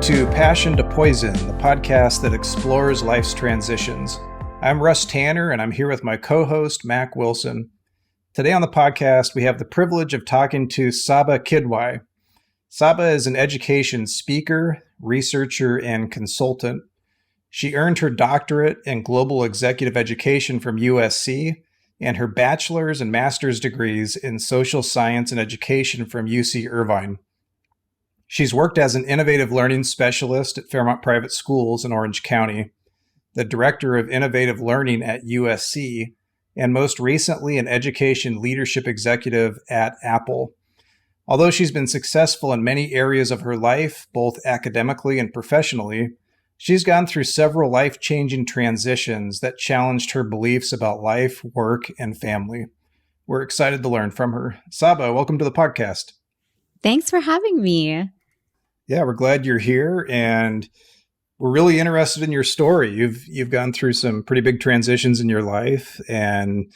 to Passion to Poison, the podcast that explores life's transitions. I'm Russ Tanner, and I'm here with my co-host, Mac Wilson. Today on the podcast, we have the privilege of talking to Sabba Quidwai. Sabba is an education speaker, researcher, and consultant. She earned her doctorate in global executive education from USC and her bachelor's and master's degrees in social science and education from UC Irvine. She's worked as an innovative learning specialist at Fairmont Private Schools in Orange County, the director of innovative learning at USC, and most recently an education leadership executive at Apple. Although she's been successful in many areas of her life, both academically and professionally, she's gone through several life-changing transitions that challenged her beliefs about life, work, and family. We're excited to learn from her. Sabba, welcome to the podcast. Thanks for having me. Yeah, we're glad you're here, and we're really interested in your story. You've gone through some pretty big transitions in your life, and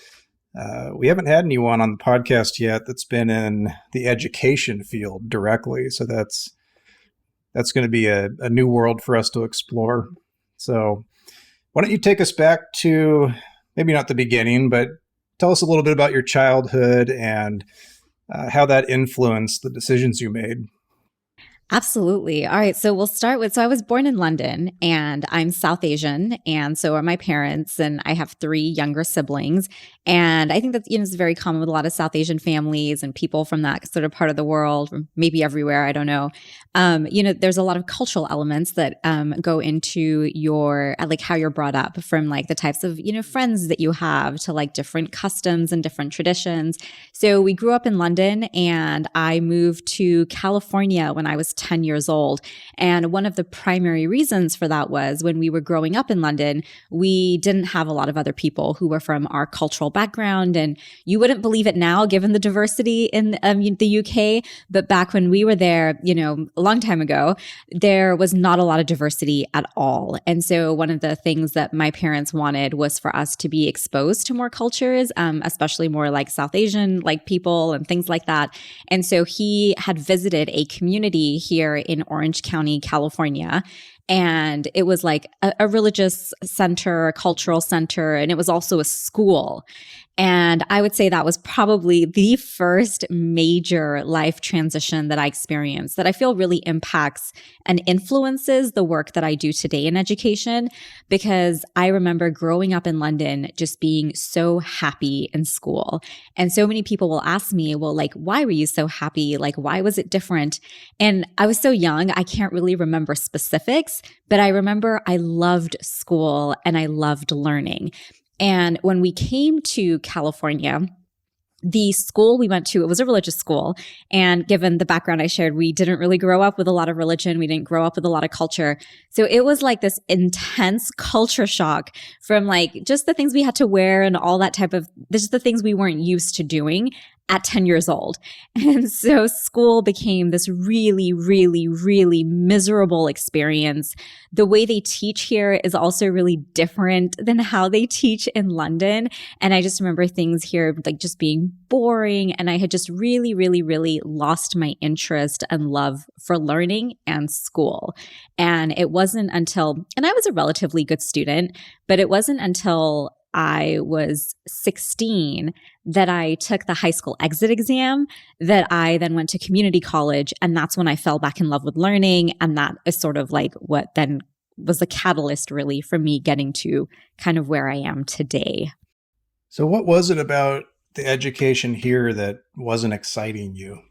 we haven't had anyone on the podcast yet that's been in the education field directly. So that's going to be a new world for us to explore. So why don't you take us back to maybe not the beginning, but tell us a little bit about your childhood and how that influenced the decisions you made. Absolutely. All right. So we'll start with, I was born in London and I'm South Asian, and so are my parents, and I have 3 younger siblings. And I think that, it's very common with a lot of South Asian families and people from that sort of part of the world, maybe everywhere, I don't know. There's a lot of cultural elements that go into your, like how you're brought up, from like the types of, friends that you have to like different customs and different traditions. So we grew up in London, and I moved to California when I was 10 years old. And one of the primary reasons for that was when we were growing up in London, we didn't have a lot of other people who were from our cultural background. And you wouldn't believe it now, given the diversity in the UK. But back when we were there, a long time ago, there was not a lot of diversity at all. And so one of the things that my parents wanted was for us to be exposed to more cultures, especially more like South Asian like people and things like that. And so he had visited a community here in Orange County, California. And it was like a religious center, a cultural center, and it was also a school. And I would say that was probably the first major life transition that I experienced that I feel really impacts and influences the work that I do today in education, because I remember growing up in London just being so happy in school. And so many people will ask me, well, like, why were you so happy? Like, why was it different? And I was so young, I can't really remember specifics, but I remember I loved school and I loved learning. And when we came to California, the school we went to, it was a religious school. And given the background I shared, we didn't really grow up with a lot of religion. We didn't grow up with a lot of culture. So it was like this intense culture shock from like just the things we had to wear and all that type of, just the things we weren't used to doing at 10 years old. And so school became this really, really, really miserable experience. The way they teach here is also really different than how they teach in London. And I just remember things here like just being boring. And I had just really, really, really lost my interest and love for learning and school. And it wasn't until, and I was a relatively good student, but it wasn't until I was 16 that I took the high school exit exam that I then went to community college. And that's when I fell back in love with learning. And that is sort of like what then was the catalyst really for me getting to kind of where I am today. So what was it about the education here that wasn't exciting you?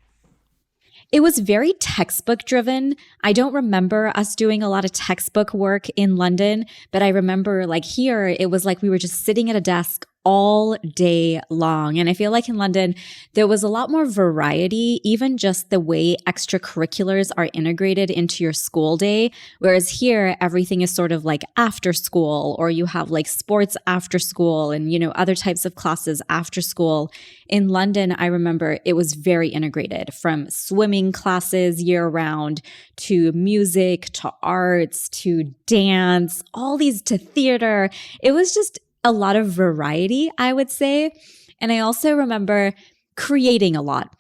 It was very textbook driven. I don't remember us doing a lot of textbook work in London, but I remember like here, it was like we were just sitting at a desk all day long. And I feel like in London, there was a lot more variety, even just the way extracurriculars are integrated into your school day. Whereas here, everything is sort of like after school, or you have like sports after school and, other types of classes after school. In London, I remember it was very integrated, from swimming classes year round to music, to arts, to dance, all these to theater. It was just a lot of variety, I would say. And I also remember creating a lot.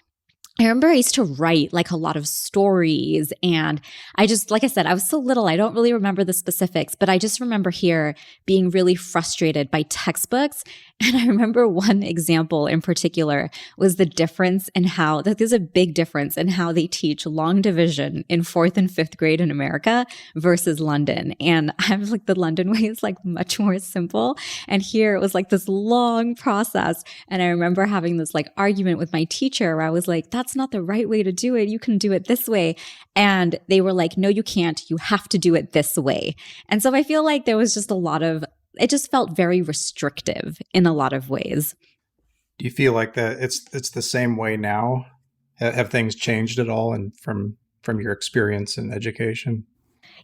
I remember I used to write like a lot of stories, and I just, like I said, I was so little, I don't really remember the specifics, but I just remember here being really frustrated by textbooks. And I remember one example in particular was the difference in how, that there's a big difference in how they teach long division in fourth and fifth grade in America versus London. And I'm like, the London way is like much more simple. And here it was like this long process. And I remember having this like argument with my teacher where I was like, that's not the right way to do it. You can do it this way. And they were like, no, you can't. You have to do it this way. And so I feel like there was just a lot of, it just felt very restrictive in a lot of ways. Do you feel like that it's the same way now? Have things changed at all and from your experience in education?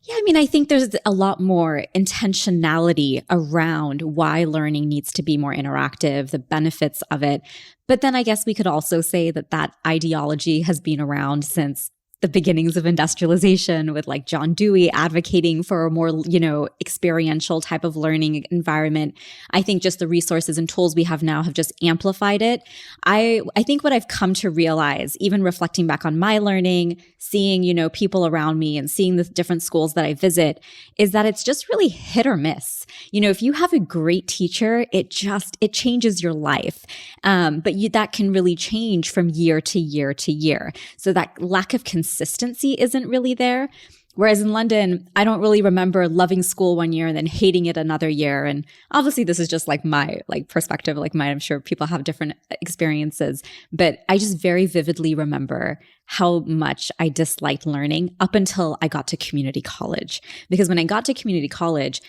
Yeah, I mean, I think there's a lot more intentionality around why learning needs to be more interactive, the benefits of it. But then I guess we could also say that that ideology has been around since the beginnings of industrialization, with like John Dewey advocating for a more, experiential type of learning environment. I think just the resources and tools we have now have just amplified it. I think what I've come to realize, even reflecting back on my learning, seeing, people around me and seeing the different schools that I visit, is that it's just really hit or miss. If you have a great teacher, it changes your life. But that can really change from year to year to year. So that lack of consistency isn't really there. Whereas in London, I don't really remember loving school one year and then hating it another year. And obviously this is just like my perspective, like mine. I'm sure people have different experiences, but I just very vividly remember how much I disliked learning up until I got to community college. Because when I got to community college,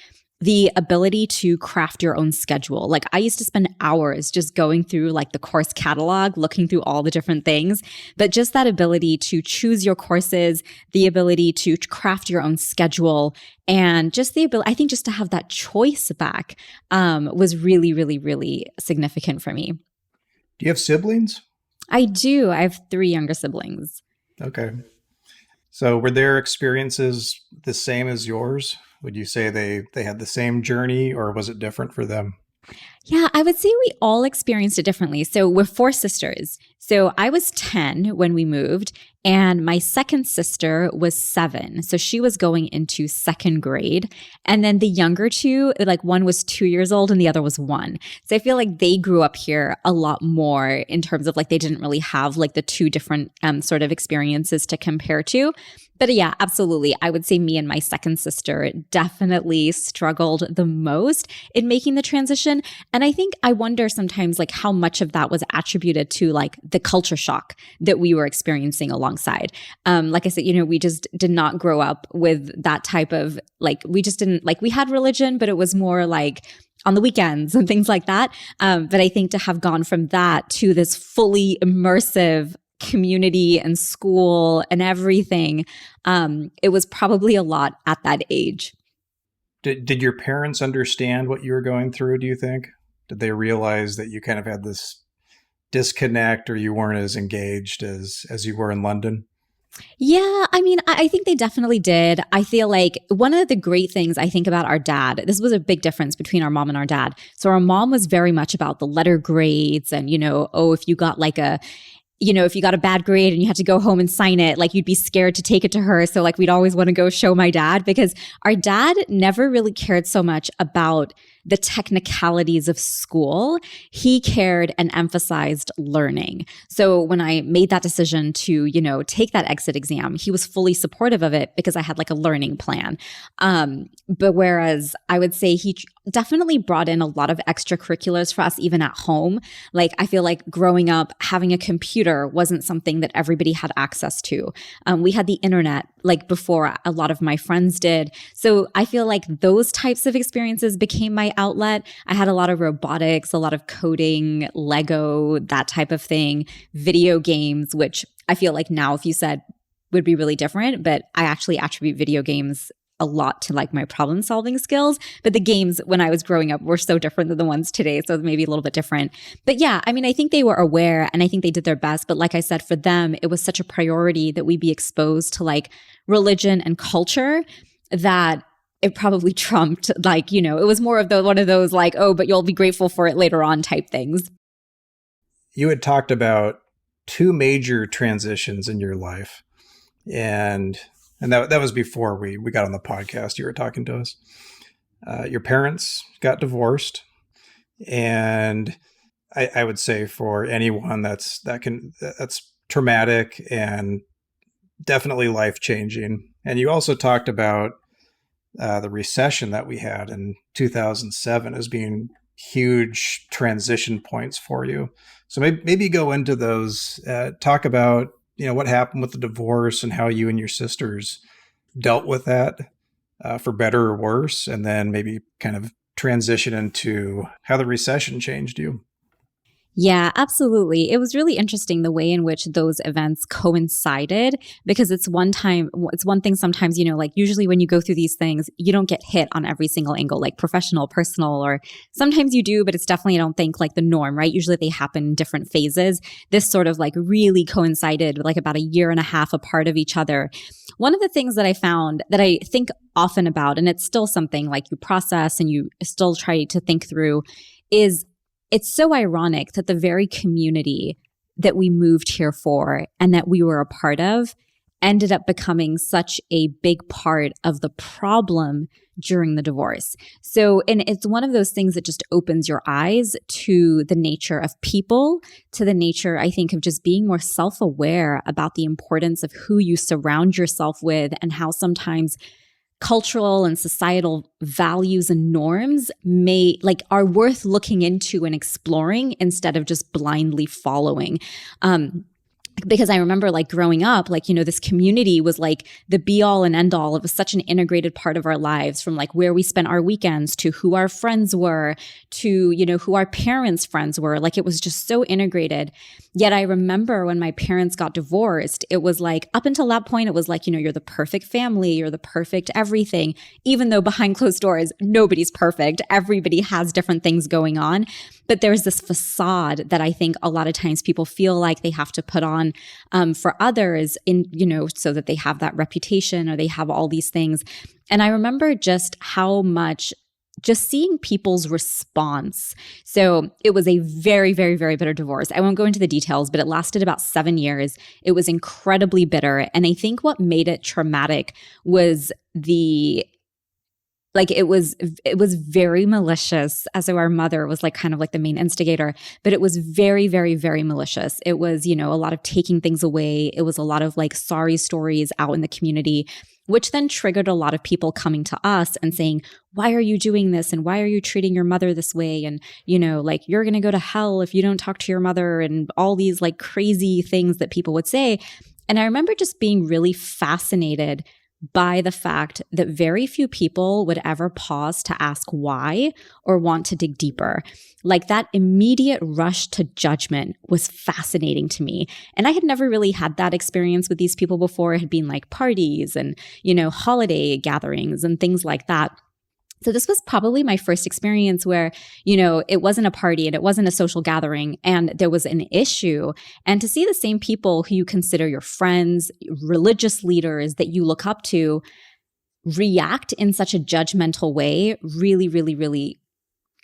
the ability to craft your own schedule. Like I used to spend hours just going through like the course catalog, looking through all the different things, but just that ability to choose your courses, the ability to craft your own schedule, and just the ability, I think just to have that choice back, was really, really, really significant for me. Do you have siblings? I do. I have 3 younger siblings. Okay. So were their experiences the same as yours? Would you say they had the same journey, or was it different for them? Yeah, I would say we all experienced it differently. So we're 4 sisters. So I was 10 when we moved, and my second sister was 7. So she was going into 2nd grade. And then the younger 2, like one was 2 years old and the other was 1. So I feel like they grew up here a lot more in terms of like they didn't really have like the 2 different sort of experiences to compare to. But yeah, absolutely. I would say me and my second sister definitely struggled the most in making the transition. And I wonder sometimes like how much of that was attributed to like the culture shock that we were experiencing alongside. Like I said, we just did not grow up with that type of like, we just didn't like, we had religion, but it was more like on the weekends and things like that. But I think to have gone from that to this fully immersive community and school and everything, it was probably a lot at that age. Did your parents understand what you were going through, do you think? Did they realize that you kind of had this disconnect, or you weren't as engaged as you were in London? Yeah, I mean, I think they definitely did. I feel like one of the great things I think about our dad, this was a big difference between our mom and our dad. So our mom was very much about the letter grades and, if you got like if you got a bad grade and you had to go home and sign it, like you'd be scared to take it to her. So like we'd always want to go show my dad, because our dad never really cared so much about the technicalities of school. He cared and emphasized learning. So when I made that decision to, take that exit exam, he was fully supportive of it because I had like a learning plan. But whereas I would say he definitely brought in a lot of extracurriculars for us, even at home. Like I feel like growing up, having a computer wasn't something that everybody had access to. We had the internet like before a lot of my friends did. So I feel like those types of experiences became my outlet. I had a lot of robotics, a lot of coding, Lego, that type of thing, video games, which I feel like now if you said would be really different, but I actually attribute video games a lot to like my problem solving skills. But the games when I was growing up were so different than the ones today. So maybe a little bit different. But yeah, I mean, I think they were aware and I think they did their best. But like I said, for them, it was such a priority that we be exposed to like religion and culture that it probably trumped like, it was more of one of those like, oh, but you'll be grateful for it later on type things. You had talked about two major transitions in your life. And that was before we got on the podcast. You were talking to us. Your parents got divorced, and I would say for anyone that's traumatic and definitely life changing. And you also talked about the recession that we had in 2007 as being huge transition points for you. So maybe go into those. Talk about what happened with the divorce and how you and your sisters dealt with that, for better or worse, and then maybe kind of transition into how the recession changed you. Yeah, absolutely. It was really interesting the way in which those events coincided, because it's one thing sometimes, like usually when you go through these things, you don't get hit on every single angle, like professional, personal, or sometimes you do, but it's definitely, I don't think, like the norm, right? Usually they happen in different phases. This sort of like really coincided, like about a year and a half apart of each other. One of the things that I found that I think often about, and it's still something like you process and you still try to think through, is it's so ironic that the very community that we moved here for and that we were a part of ended up becoming such a big part of the problem during the divorce. So, and it's one of those things that just opens your eyes to the nature of people, to the nature, I think, of just being more self-aware about the importance of who you surround yourself with, and how sometimes cultural and societal values and norms are worth looking into and exploring instead of just blindly following. Because I remember like growing up, like, this community was like the be all and end all. It was such an integrated part of our lives, from like where we spent our weekends to who our friends were to, who our parents' friends were. Like it was just so integrated. Yet I remember when my parents got divorced, it was like up until that point, it was like, you're the perfect family, you're the perfect everything, even though behind closed doors, nobody's perfect. Everybody has different things going on. But there's this facade that I think a lot of times people feel like they have to put on for others so that they have that reputation or they have all these things. And I remember just how much just seeing people's response. So it was a very, very, very bitter divorce. I won't go into the details, but it lasted about 7 years. It was incredibly bitter. And I think what made it traumatic was it was very malicious, as though our mother was like kind of like the main instigator, but it was very, very, very malicious. It was, a lot of taking things away. It was a lot of like sorry stories out in the community, which then triggered a lot of people coming to us and saying, why are you doing this? And why are you treating your mother this way? And, like you're going to go to hell if you don't talk to your mother, and all these like crazy things that people would say. And I remember just being really fascinated by the fact that very few people would ever pause to ask why or want to dig deeper. Like that immediate rush to judgment was fascinating to me. And I had never really had that experience with these people before. It had been like parties and, holiday gatherings and things like that. So this was probably my first experience where, it wasn't a party and it wasn't a social gathering and there was an issue. And to see the same people who you consider your friends, religious leaders that you look up to, react in such a judgmental way really, really, really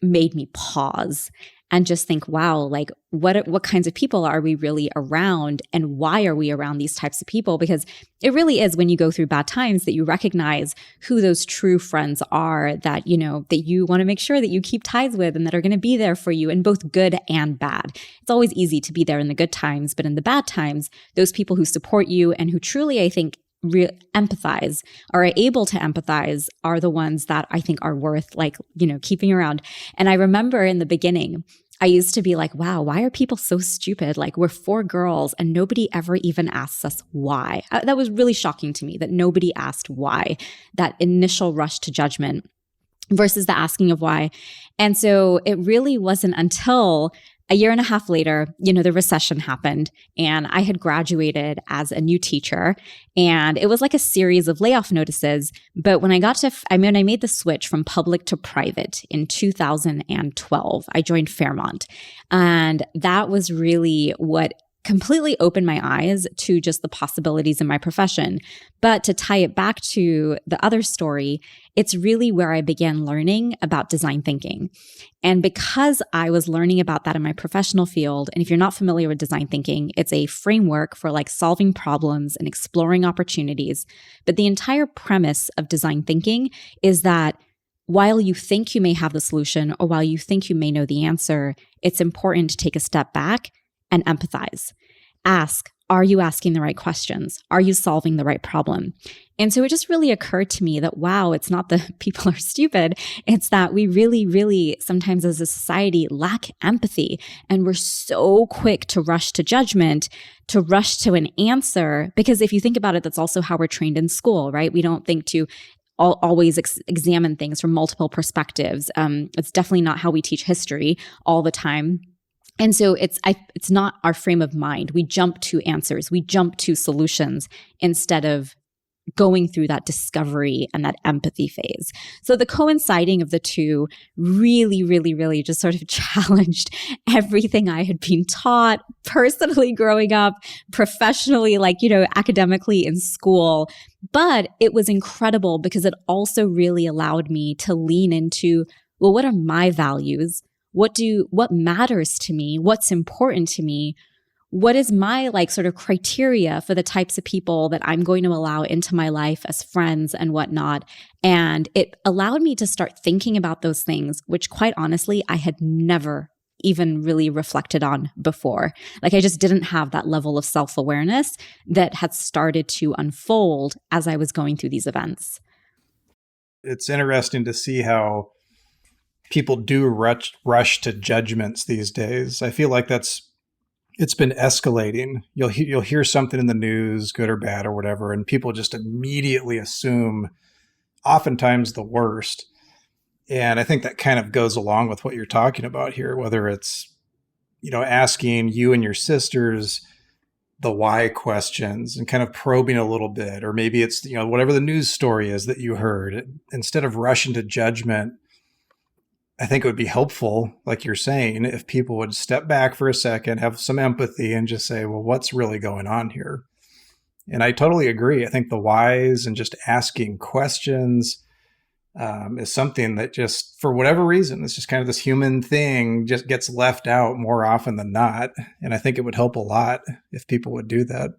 made me pause and just think, wow, like what kinds of people are we really around, and why are we around these types of people? Because it really is when you go through bad times that you recognize who those true friends are that, that you want to make sure that you keep ties with and that are going to be there for you in both good and bad. It's always easy to be there in the good times, but in the bad times, those people who support you and who truly, I think, empathize or are able to empathize are the ones that I think are worth keeping around. And I remember in the beginning, I used to be like, wow, why are people so stupid? Like we're 4 girls and nobody ever even asks us why. That was really shocking to me that nobody asked why, that initial rush to judgment versus the asking of why. And so it really wasn't until a year and a half later, the recession happened and I had graduated as a new teacher, and it was like a series of layoff notices. But when I made the switch from public to private in 2012, I joined Fairmont. And that was really what completely opened my eyes to just the possibilities in my profession. But to tie it back to the other story, it's really where I began learning about design thinking. And because I was learning about that in my professional field, and if you're not familiar with design thinking, it's a framework for like solving problems and exploring opportunities. But the entire premise of design thinking is that while you think you may have the solution or while you think you may know the answer, it's important to take a step back and empathize. Ask, are you asking the right questions? Are you solving the right problem? And so it just really occurred to me that, wow, it's not that people are stupid. It's that we really, really sometimes as a society lack empathy. And we're so quick to rush to judgment, to rush to an answer. Because if you think about it, that's also how we're trained in school, right? We don't think to always examine things from multiple perspectives. It's definitely not how we teach history all the time. And so it's not our frame of mind. We jump to answers. We jump to solutions instead of going through that discovery and that empathy phase. So the coinciding of the two really, really, really just sort of challenged everything I had been taught personally growing up, professionally, academically in school. But it was incredible because it also really allowed me to lean into, well, what are my values? What matters to me? What's important to me? What is my sort of criteria for the types of people that I'm going to allow into my life as friends and whatnot? And it allowed me to start thinking about those things, which quite honestly, I had never even really reflected on before. I just didn't have that level of self-awareness that had started to unfold as I was going through these events. It's interesting to see how people do rush to judgments these days. I feel like it's been escalating. You'll hear something in the news, good or bad or whatever, and people just immediately assume oftentimes the worst. And I think that kind of goes along with what you're talking about here, whether it's, asking you and your sisters the why questions and kind of probing a little bit, or maybe it's, whatever the news story is that you heard, instead of rushing to judgment. I think it would be helpful, like you're saying, if people would step back for a second, have some empathy and just say, well, what's really going on here? And I totally agree. I think the whys and just asking questions is something that just, for whatever reason, it's just kind of this human thing, just gets left out more often than not. And I think it would help a lot if people would do that.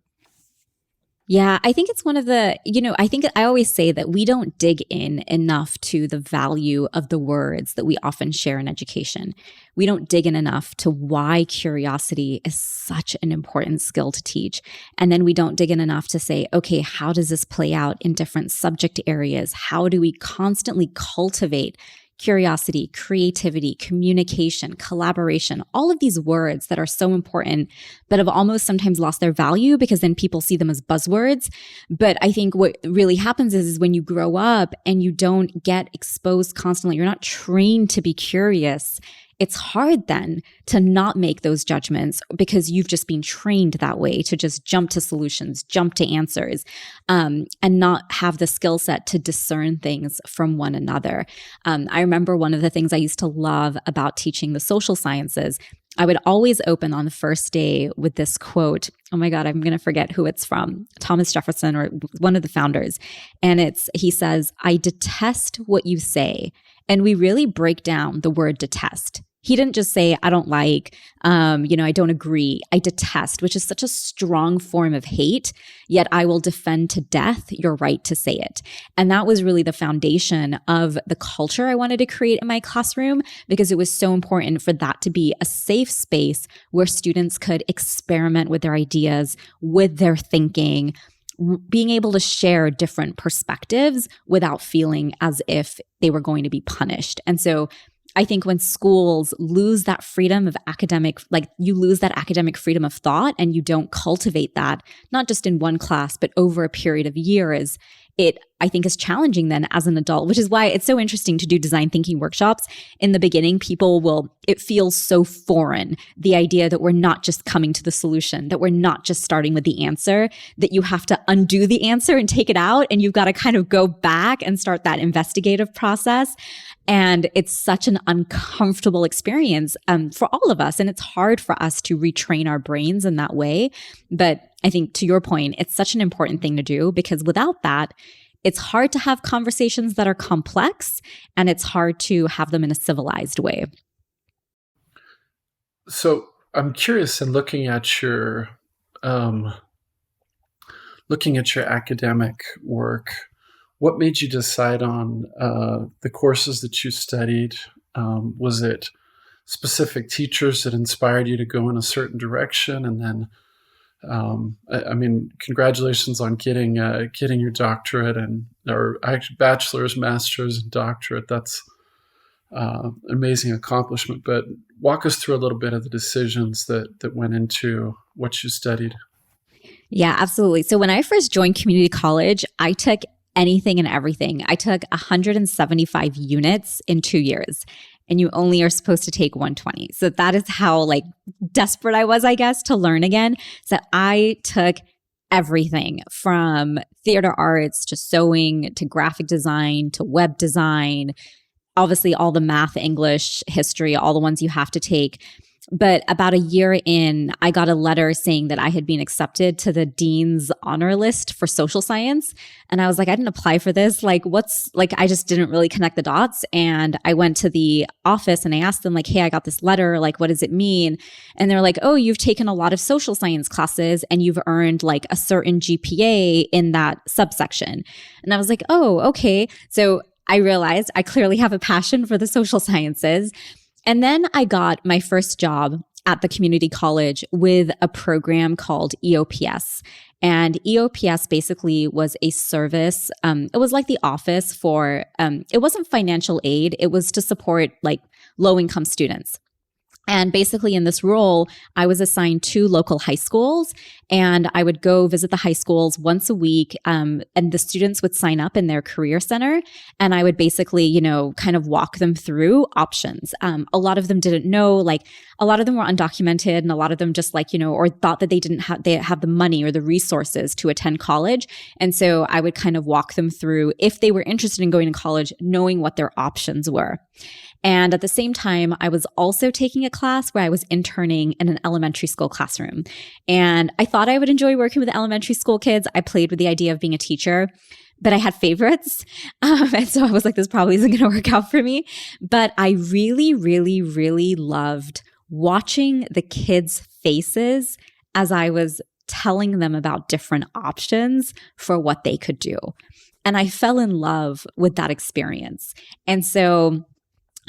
Yeah, I think it's one of the, I think I always say that we don't dig in enough to the value of the words that we often share in education. We don't dig in enough to why curiosity is such an important skill to teach. And then we don't dig in enough to say, okay, how does this play out in different subject areas? How do we constantly cultivate curiosity, creativity, communication, collaboration, all of these words that are so important, but have almost sometimes lost their value because then people see them as buzzwords. But I think what really happens is when you grow up and you don't get exposed constantly, you're not trained to be curious. It's hard then to not make those judgments because you've just been trained that way to just jump to solutions, jump to answers, and not have the skill set to discern things from one another. I remember one of the things I used to love about teaching the social sciences, I would always open on the first day with this quote. Oh my God, I'm going to forget who it's from. Thomas Jefferson or one of the founders. And he says, I detest what you say. And we really break down the word detest. He didn't just say, I don't like, I don't agree. I detest, which is such a strong form of hate, yet I will defend to death your right to say it. And that was really the foundation of the culture I wanted to create in my classroom because it was so important for that to be a safe space where students could experiment with their ideas, with their thinking, being able to share different perspectives without feeling as if they were going to be punished. And so I think when schools lose that freedom of you lose that academic freedom of thought and you don't cultivate that, not just in one class, but over a period of years, it, I think, is challenging then as an adult, which is why it's so interesting to do design thinking workshops. In the beginning, it feels so foreign, the idea that we're not just coming to the solution, that we're not just starting with the answer, that you have to undo the answer and take it out, and you've got to kind of go back and start that investigative process. And it's such an uncomfortable experience for all of us. And it's hard for us to retrain our brains in that way. But I think, to your point, it's such an important thing to do, because without that, it's hard to have conversations that are complex, and it's hard to have them in a civilized way. So I'm curious, in looking at your academic work, what made you decide on the courses that you studied? Was it specific teachers that inspired you to go in a certain direction? And then, I mean, congratulations on getting your doctorate or actually bachelor's, master's, and doctorate. That's an amazing accomplishment. But walk us through a little bit of the decisions that went into what you studied. Yeah, absolutely. So when I first joined community college, I took anything and everything. I took 175 units in 2 years, and you only are supposed to take 120. So that is how desperate I was, I guess, to learn again. So I took everything from theater arts to sewing to graphic design to web design, obviously all the math, English, history, all the ones you have to take. But about a year in, I got a letter saying that I had been accepted to the dean's honor list for social science. And I was like, I didn't apply for this. I just didn't really connect the dots. And I went to the office and I asked them, hey, I got this letter. What does it mean? And they're like, oh, you've taken a lot of social science classes and you've earned a certain GPA in that subsection. And I was like, oh, okay. So I realized I clearly have a passion for the social sciences. And then I got my first job at the community college with a program called EOPS. And EOPS basically was a service. It was like the office for, it wasn't financial aid. It was to support low-income students. And basically in this role, I was assigned to local high schools, and I would go visit the high schools once a week. And the students would sign up in their career center, and I would basically, kind of walk them through options. A lot of them didn't know, a lot of them were undocumented, and a lot of them just or thought that they have the money or the resources to attend college. And so I would kind of walk them through, if they were interested in going to college, knowing what their options were. And at the same time, I was also taking a class where I was interning in an elementary school classroom. And I thought I would enjoy working with elementary school kids. I played with the idea of being a teacher, but I had favorites. And so I was like, this probably isn't going to work out for me. But I really, really, really loved watching the kids' faces as I was telling them about different options for what they could do. And I fell in love with that experience. And so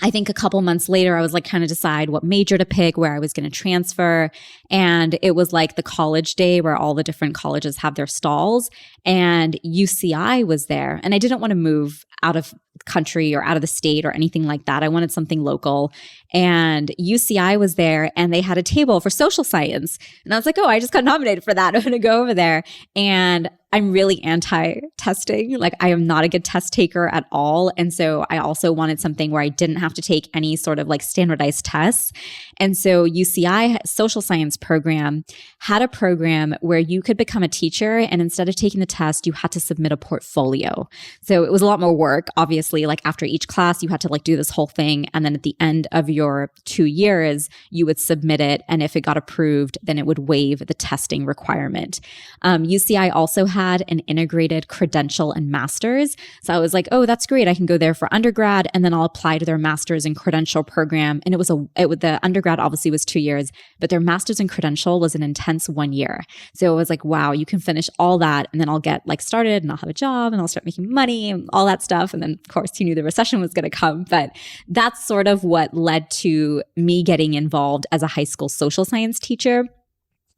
I think a couple months later, I was trying to decide what major to pick, where I was going to transfer. And it was the college day where all the different colleges have their stalls, and UCI was there. And I didn't want to move out of country or out of the state or anything like that. I wanted something local. And UCI was there, and they had a table for social science. And I was like, oh, I just got nominated for that. I'm going to go over there. And I'm really anti-testing. I am not a good test taker at all. And so I also wanted something where I didn't have to take any sort of standardized tests. And so UCI social science program had a program where you could become a teacher, and instead of taking the test, you had to submit a portfolio. So it was a lot more work. Obviously, after each class, you had to do this whole thing. And then at the end of your 2 years, you would submit it. And if it got approved, then it would waive the testing requirement. UCI also had an integrated credential and master's. So I was like, oh, that's great. I can go there for undergrad, and then I'll apply to their master's and credential program. And the undergrad obviously was 2 years, but their master's and credential was an intense 1 year. So it was like, wow, you can finish all that, and then I'll get started, and I'll have a job, and I'll start making money and all that stuff. And then of course you knew the recession was going to come, but that's sort of what led to me getting involved as a high school social science teacher.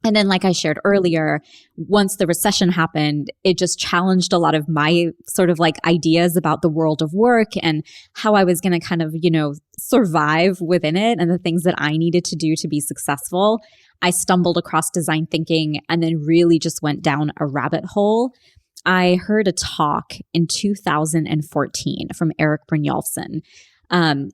And then, like I shared earlier, once the recession happened, it just challenged a lot of my sort of ideas about the world of work and how I was going to kind of, survive within it and the things that I needed to do to be successful. I stumbled across design thinking and then really just went down a rabbit hole. I heard a talk in 2014 from Eric Brynjolfsson. And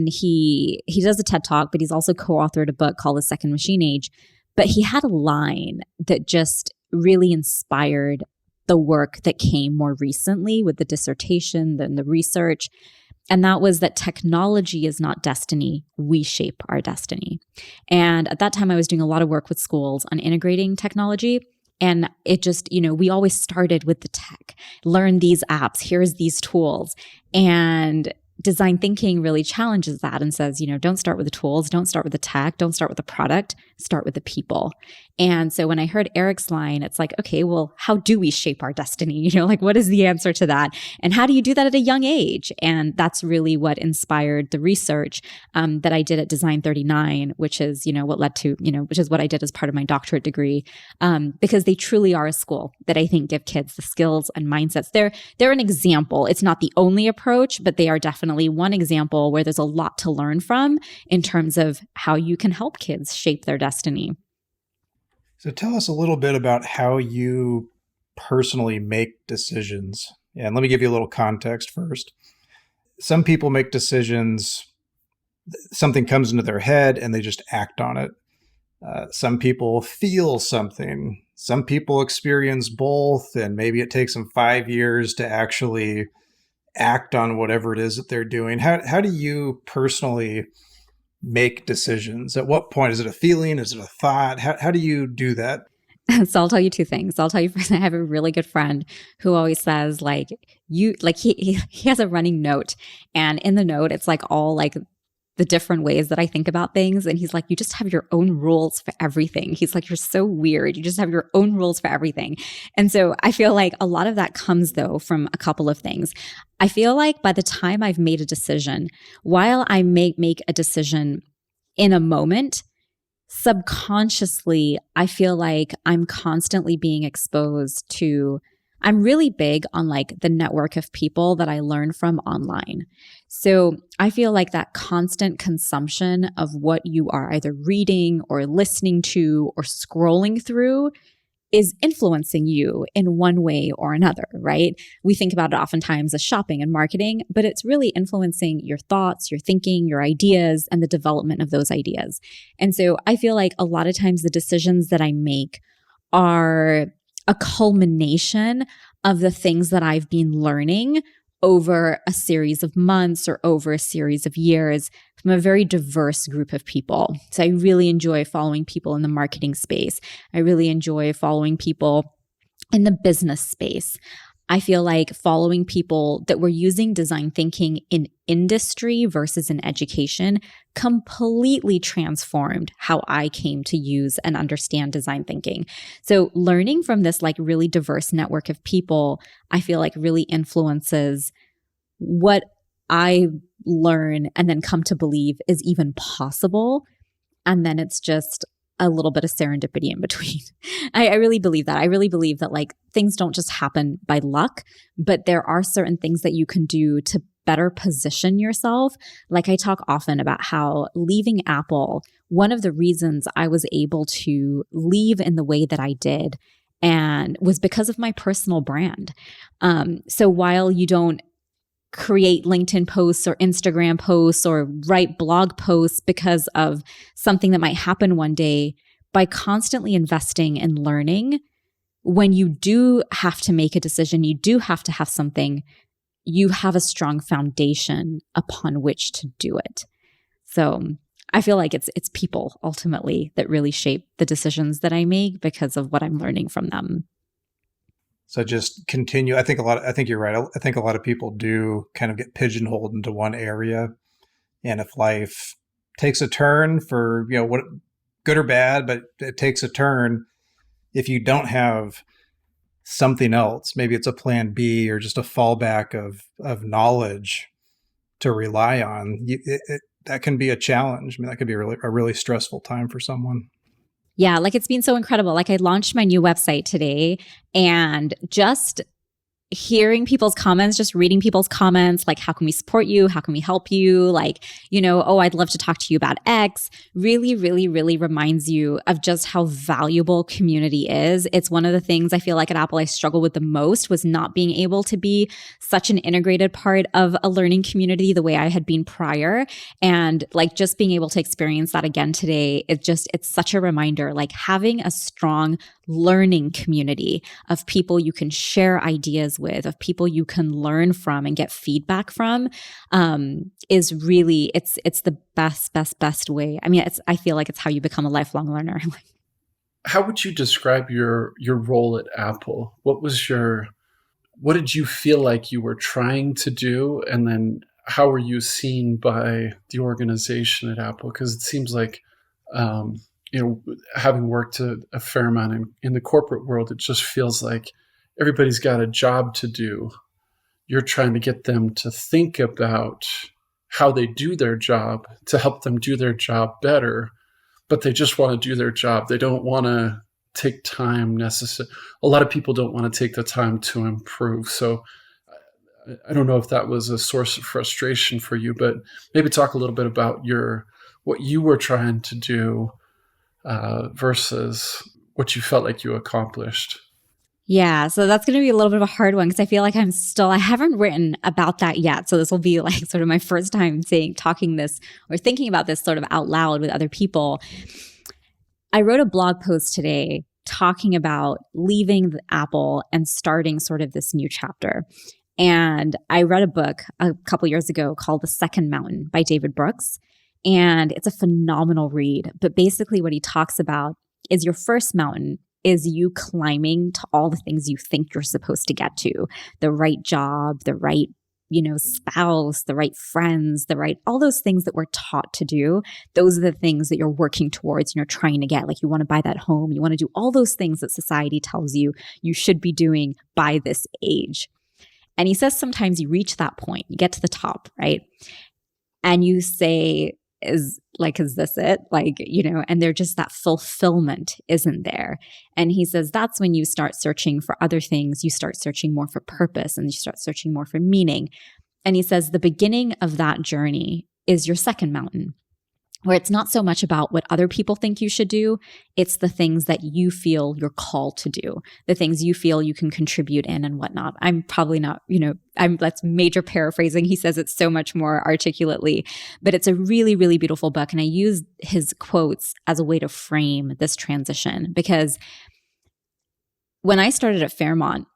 he does a TED Talk, but he's also co-authored a book called The Second Machine Age. But he had a line that just really inspired the work that came more recently with the dissertation and the research. And that was that technology is not destiny. We shape our destiny. And at that time, I was doing a lot of work with schools on integrating technology. And it just, we always started with the tech, learn these apps, here's these tools. And design thinking really challenges that and says, don't start with the tools, don't start with the tech, don't start with the product, start with the people. And so when I heard Eric's line, it's like, okay, well, how do we shape our destiny? What is the answer to that? And how do you do that at a young age? And that's really what inspired the research that I did at Design 39, which is, what led to, which is what I did as part of my doctorate degree, because they truly are a school that I think give kids the skills and mindsets. They're an example. It's not the only approach, but they are definitely one example where there's a lot to learn from in terms of how you can help kids shape their destiny. So tell us a little bit about how you personally make decisions. And let me give you a little context first. Some people make decisions, something comes into their head and they just act on it. Some people feel something. Some people experience both, and maybe it takes them 5 years to actually act on whatever it is that they're doing. How do you personally make decisions? At what point? Is it a feeling? Is it a thought? How do you do that? So I'll tell you two things. I'll tell you first, I have a really good friend who always says he has a running note, and in the note, it's all the different ways that I think about things. And he's like, you just have your own rules for everything. He's like, you're so weird. You just have your own rules for everything. And so I feel like a lot of that comes though from a couple of things. I feel like by the time I've made a decision, while I make a decision in a moment, subconsciously, I feel like I'm constantly being exposed to, I'm really big on the network of people that I learn from online. So I feel like that constant consumption of what you are either reading or listening to or scrolling through is influencing you in one way or another, right? We think about it oftentimes as shopping and marketing, but it's really influencing your thoughts, your thinking, your ideas, and the development of those ideas. And so I feel like a lot of times the decisions that I make are a culmination of the things that I've been learning over a series of months or over a series of years from a very diverse group of people. So I really enjoy following people in the marketing space. I really enjoy following people in the business space. I feel like following people that were using design thinking in industry versus in education completely transformed how I came to use and understand design thinking. So learning from this really diverse network of people, I feel like really influences what I learn and then come to believe is even possible. And then it's just a little bit of serendipity in between. I really believe that. I really believe that things don't just happen by luck, but there are certain things that you can do to better position yourself. I talk often about how leaving Apple, one of the reasons I was able to leave in the way that I did and was because of my personal brand. So while you don't create LinkedIn posts or Instagram posts or write blog posts because of something that might happen one day, by constantly investing in learning, when you do have to make a decision, you do have to have something, you have a strong foundation upon which to do it. So I feel like it's people ultimately that really shape the decisions that I make because of what I'm learning from them. So just continue. I think you're right. I think a lot of people do kind of get pigeonholed into one area. And if life takes a turn for, what good or bad, but it takes a turn, if you don't have something else, maybe it's a plan B or just a fallback of knowledge to rely on, that can be a challenge. I mean, that could be a really stressful time for someone. Yeah, it's been so incredible. I launched my new website today, and just hearing people's comments, just reading people's comments, like, how can we support you? How can we help you? Like, oh, I'd love to talk to you about X, really, really, really reminds you of just how valuable community is. It's one of the things I feel like at Apple I struggled with the most, was not being able to be such an integrated part of a learning community the way I had been prior. And like, just being able to experience that again today, it's such a reminder, like having a strong learning community of people you can share ideas with, of people you can learn from and get feedback from, is really, it's the best way. I mean, I feel like it's how you become a lifelong learner. How would you describe your role at Apple? What did you feel like you were trying to do? And then how were you seen by the organization at Apple? Because it seems like, having worked a fair amount in the corporate world, it just feels like everybody's got a job to do. You're trying to get them to think about how they do their job to help them do their job better, but they just want to do their job. They don't want to take time necessarily. A lot of people don't want to take the time to improve. So I don't know if that was a source of frustration for you, but maybe talk a little bit about what you were trying to do versus what you felt like you accomplished. Yeah, so that's going to be a little bit of a hard one because I feel like I haven't written about that yet. So this will be like sort of my first time talking this or thinking about this sort of out loud with other people. I wrote a blog post today talking about leaving Apple and starting sort of this new chapter. And I read a book a couple years ago called The Second Mountain by David Brooks. And it's a phenomenal read. But basically what he talks about is your first mountain is you climbing to all the things you think you're supposed to get to. The right job, the right, spouse, the right friends, all those things that we're taught to do. Those are the things that you're working towards and you're trying to get. Like you want to buy that home. You want to do all those things that society tells you should be doing by this age. And he says sometimes you reach that point, you get to the top, right? And you say, is this it? And they're just that fulfillment isn't there. And he says that's when you start searching for other things. You start searching more for purpose and you start searching more for meaning. And he says the beginning of that journey is your second mountain, where it's not so much about what other people think you should do. It's the things that you feel you're called to do, the things you feel you can contribute in and whatnot. I'm probably not, that's major paraphrasing. He says it so much more articulately, but it's a really, really beautiful book. And I use his quotes as a way to frame this transition because when I started at Fairmont,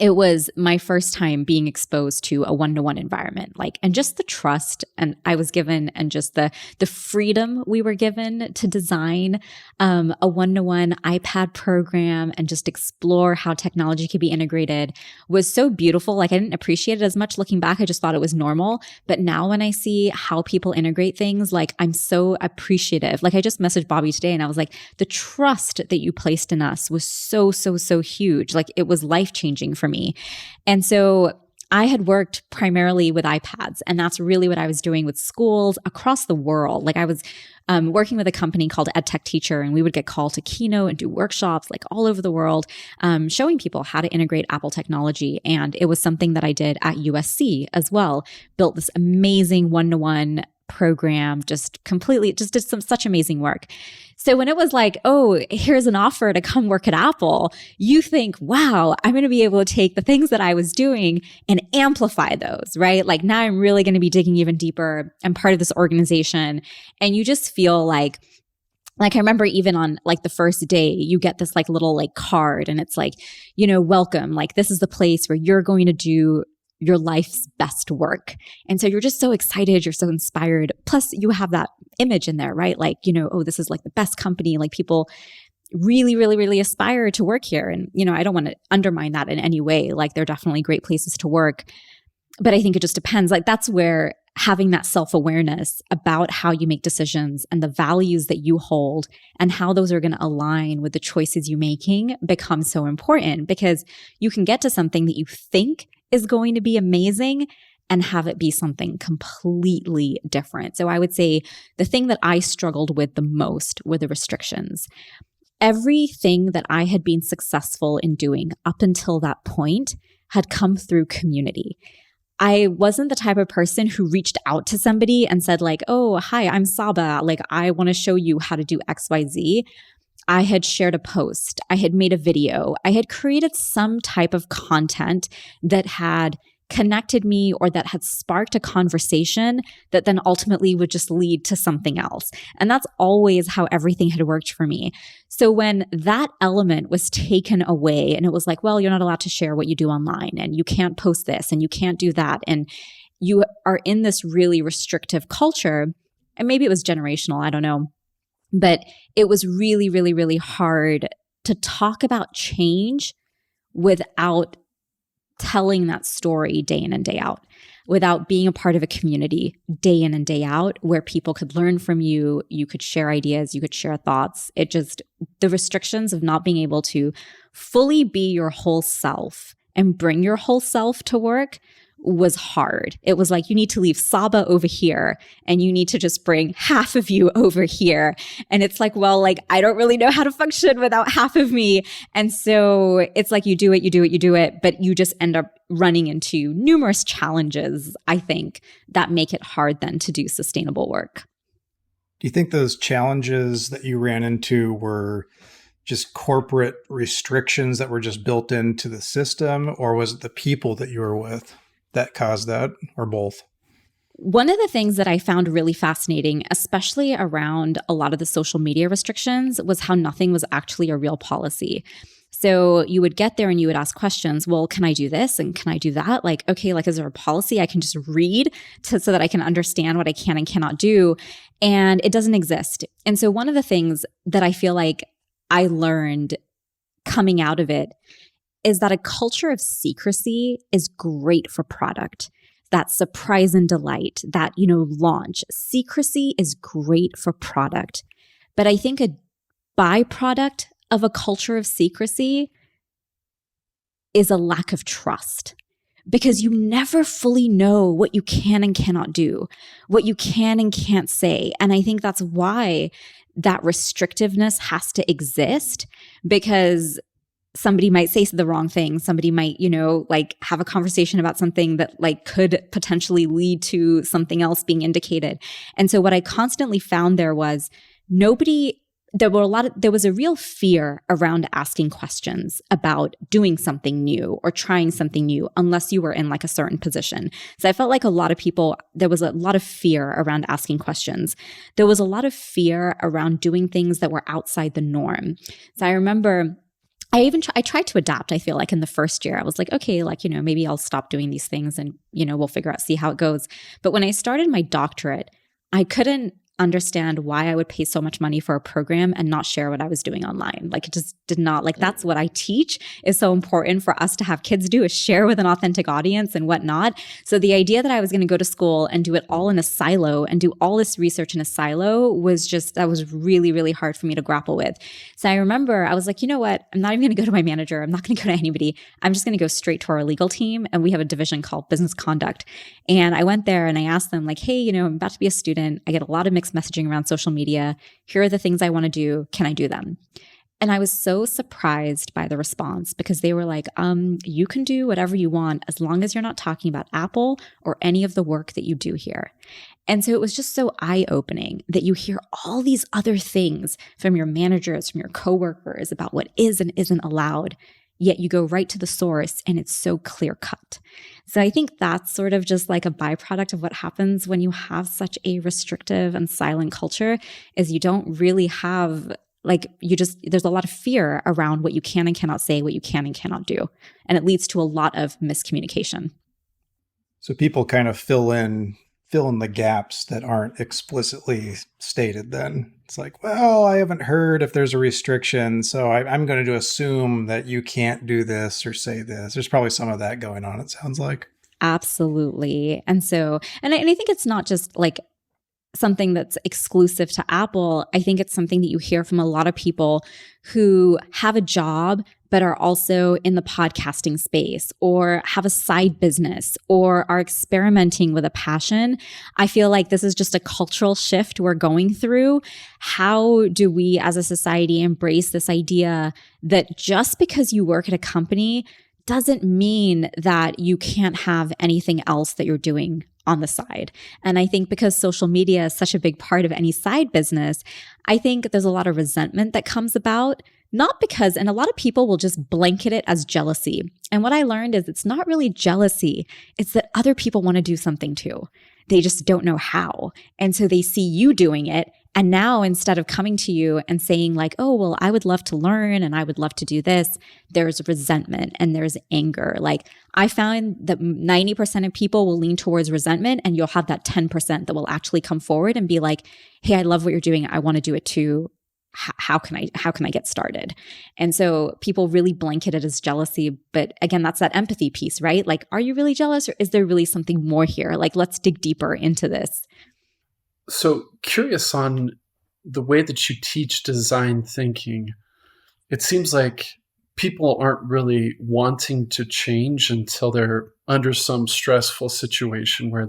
it was my first time being exposed to a one-to-one environment, and just the trust and I was given and just the freedom we were given to design a one-to-one iPad program and just explore how technology could be integrated was so beautiful. I didn't appreciate it as much looking back. I just thought it was normal. But now when I see how people integrate things, I'm so appreciative. I just messaged Bobby today and I was like, the trust that you placed in us was so, so, so huge. It was life-changing for me. And so I had worked primarily with iPads, and that's really what I was doing with schools across the world. I was working with a company called EdTech Teacher, and we would get called to keynote and do workshops all over the world, showing people how to integrate Apple technology. And it was something that I did at USC as well, built this amazing one-to-one program, just did such amazing work. So when it was oh, here's an offer to come work at Apple, you think, wow, I'm going to be able to take the things that I was doing and amplify those, right? Now I'm really going to be digging even deeper. I'm part of this organization. And you just feel like I remember even on the first day, you get this little card and it's welcome. This is the place where you're going to do your life's best work. And so you're just so excited. You're so inspired. Plus you have that image in there, right? Oh, this is the best company. People really, really, really aspire to work here. And, I don't want to undermine that in any way. They're definitely great places to work. But I think it just depends. That's where having that self-awareness about how you make decisions and the values that you hold and how those are going to align with the choices you're making becomes so important, because you can get to something that you think is going to be amazing and have it be something completely different. So I would say the thing that I struggled with the most were the restrictions. Everything that I had been successful in doing up until that point had come through community. I wasn't the type of person who reached out to somebody and said like, oh, hi, I'm Sabba. Like, I want to show you how to do XYZ. I had shared a post. I had made a video. I had created some type of content that had connected me or that had sparked a conversation that then ultimately would just lead to something else. And that's always how everything had worked for me. So when that element was taken away and it was like, well, you're not allowed to share what you do online and you can't post this and you can't do that. And you are in this really restrictive culture. And maybe it was generational, I don't know. But it was really, really, really hard to talk about change without telling that story day in and day out, without being a part of a community day in and day out where people could learn from you, you could share ideas, you could share thoughts. The restrictions of not being able to fully be your whole self and bring your whole self to work was hard. It was like, you need to leave Sabba over here and you need to just bring half of you over here. And it's like, well, like, I don't really know how to function without half of me. And so it's like, you do it, but you just end up running into numerous challenges, I think, that make it hard then to do sustainable work. Do you think those challenges that you ran into were just corporate restrictions that were just built into the system, or was it the people that you were with that caused that, or both? One of the things that I found really fascinating, especially around a lot of the social media restrictions, was how nothing was actually a real policy. So you would get there and you would ask questions. Well, can I do this? And can I do that? Like, okay, like, is there a policy I can just read so that I can understand what I can and cannot do? And it doesn't exist. And so one of the things that I feel like I learned coming out of it is that a culture of secrecy is great for product. That surprise and delight, that, launch. Secrecy is great for product. But I think a byproduct of a culture of secrecy is a lack of trust, because you never fully know what you can and cannot do, what you can and can't say. And I think that's why that restrictiveness has to exist, because somebody might say the wrong thing. Somebody might, have a conversation about something that could potentially lead to something else being indicated. And so what I constantly found there was there was a real fear around asking questions about doing something new or trying something new, unless you were in a certain position. So I felt like a lot of people, there was a lot of fear around asking questions. There was a lot of fear around doing things that were outside the norm. So I remember I tried to adapt, I feel like, in the first year. I was like, okay, maybe I'll stop doing these things and, we'll figure out, see how it goes. But when I started my doctorate, I couldn't understand why I would pay so much money for a program and not share what I was doing online. It just did not, that's what I teach is so important for us to have kids do, is share with an authentic audience and whatnot. So the idea that I was going to go to school and do it all in a silo and do all this research in a silo that was really, really hard for me to grapple with. So I remember I was like, you know what? I'm not even going to go to my manager. I'm not going to go to anybody. I'm just going to go straight to our legal team. And we have a division called business conduct. And I went there and I asked them hey, I'm about to be a student. I get a lot of mixed messaging around social media. Here are the things I want to do. Can I do them? And I was so surprised by the response, because they were like, you can do whatever you want as long as you're not talking about Apple or any of the work that you do here. And so it was just so eye-opening that you hear all these other things from your managers, from your coworkers about what is and isn't allowed. Yet you go right to the source and it's so clear cut. So I think that's sort of just a byproduct of what happens when you have such a restrictive and silent culture, is you don't really have, there's a lot of fear around what you can and cannot say, what you can and cannot do. And it leads to a lot of miscommunication. So people kind of fill in the gaps that aren't explicitly stated then. It's like, well, I haven't heard if there's a restriction, so I'm going to assume that you can't do this or say this. There's probably some of that going on, it sounds like. Absolutely. And so, and I think it's not just something that's exclusive to Apple. I think it's something that you hear from a lot of people who have a job but are also in the podcasting space or have a side business or are experimenting with a passion. I feel like this is just a cultural shift we're going through. How do we as a society embrace this idea that just because you work at a company doesn't mean that you can't have anything else that you're doing on the side. And I think because social media is such a big part of any side business, I think there's a lot of resentment that comes about, not because, and a lot of people will just blanket it as jealousy. And what I learned is it's not really jealousy. It's that other people want to do something too. They just don't know how. And so they see you doing it. And now instead of coming to you and saying like, oh, well, I would love to learn and I would love to do this, there's resentment and there's anger. Like I found that 90% of people will lean towards resentment, and you'll have that 10% that will actually come forward and be like, hey, I love what you're doing. I want to do it too. How can I get started? And so people really blanket it as jealousy. But again, that's that empathy piece, right? Like, are you really jealous, or is there really something more here? Like, let's dig deeper into this. So curious on the way that you teach design thinking. It seems like people aren't really wanting to change until they're under some stressful situation where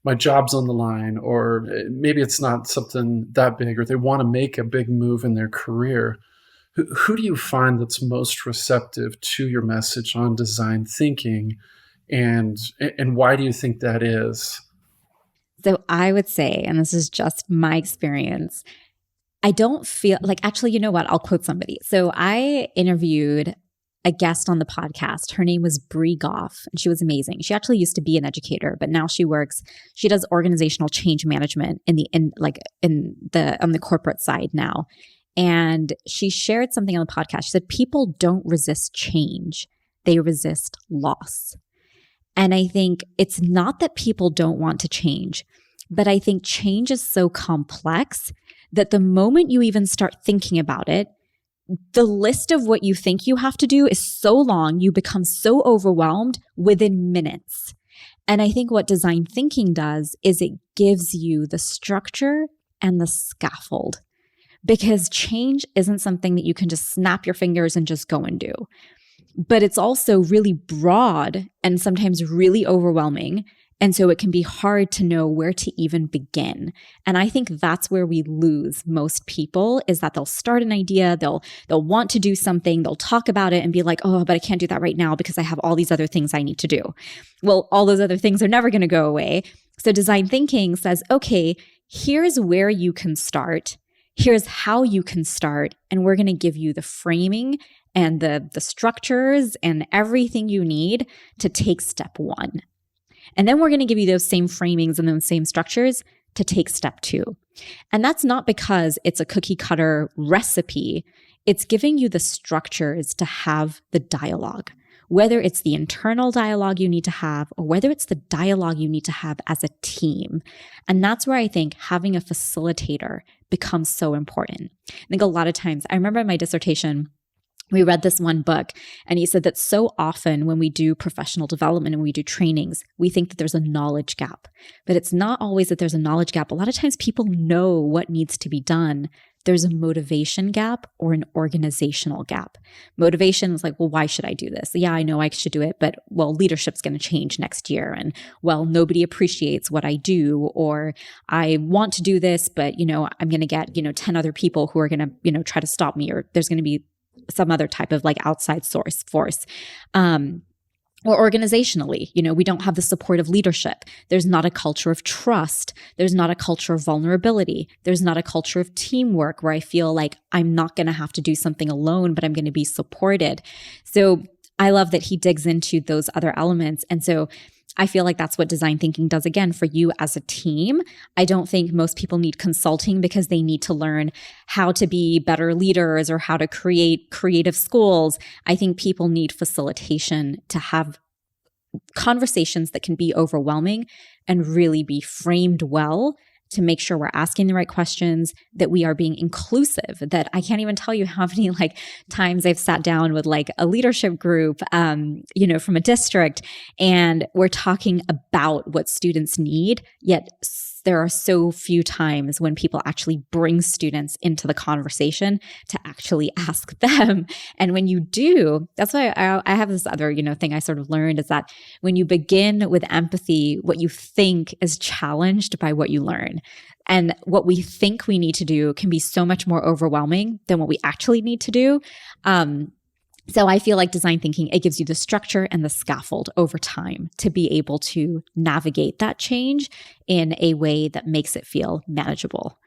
my job's on the line, or maybe it's not something that big, or they want to make a big move in their career. Who do you find that's most receptive to your message on design thinking, and why do you think that is? So I would say, and this is just my experience, I don't feel like, actually, you know what? I'll quote somebody. So I interviewed a guest on the podcast. Her name was Bree Goff, and she was amazing. She actually used to be an educator, but now she does organizational change management on the corporate side now. And she shared something on the podcast. She said, people don't resist change. They resist loss. And I think it's not that people don't want to change, but I think change is so complex that the moment you even start thinking about it, the list of what you think you have to do is so long, you become so overwhelmed within minutes. And I think what design thinking does is it gives you the structure and the scaffold, because change isn't something that you can just snap your fingers and just go and do. But it's also really broad and sometimes really overwhelming. And so it can be hard to know where to even begin. And I think that's where we lose most people, is that they'll start an idea, they'll want to do something, they'll talk about it and be like, oh, but I can't do that right now because I have all these other things I need to do. Well, all those other things are never going to go away. So design thinking says, okay, here's where you can start. Here's how you can start. And we're going to give you the framing and the structures and everything you need to take step one. And then we're going to give you those same framings and those same structures to take step two. And that's not because it's a cookie cutter recipe. It's giving you the structures to have the dialogue, whether it's the internal dialogue you need to have or whether it's the dialogue you need to have as a team. And that's where I think having a facilitator becomes so important. I think a lot of times, I remember in my dissertation, we read this one book, and he said that so often when we do professional development and we do trainings, we think that there's a knowledge gap. But it's not always that there's a knowledge gap. A lot of times people know what needs to be done. There's a motivation gap or an organizational gap. Motivation is like, well, why should I do this? Yeah, I know I should do it, but well, leadership's going to change next year. And well, nobody appreciates what I do, or I want to do this, but I'm going to get, 10 other people who are going to, try to stop me, or there's going to be some other type of like outside force. Or organizationally, we don't have the support of leadership. There's not a culture of trust. There's not a culture of vulnerability. There's not a culture of teamwork where I feel like I'm not going to have to do something alone, but I'm going to be supported. So I love that he digs into those other elements. And so I feel like that's what design thinking does, again, for you as a team. I don't think most people need consulting because they need to learn how to be better leaders or how to create creative schools. I think people need facilitation to have conversations that can be overwhelming and really be framed well, to make sure we're asking the right questions, that we are being inclusive, that I can't even tell you how many times I've sat down with a leadership group, from a district, and we're talking about what students need, yet there are so few times when people actually bring students into the conversation to actually ask them. And when you do, that's why I have this other, thing I sort of learned, is that when you begin with empathy, what you think is challenged by what you learn. And what we think we need to do can be so much more overwhelming than what we actually need to do. So I feel like design thinking, it gives you the structure and the scaffold over time to be able to navigate that change in a way that makes it feel manageable.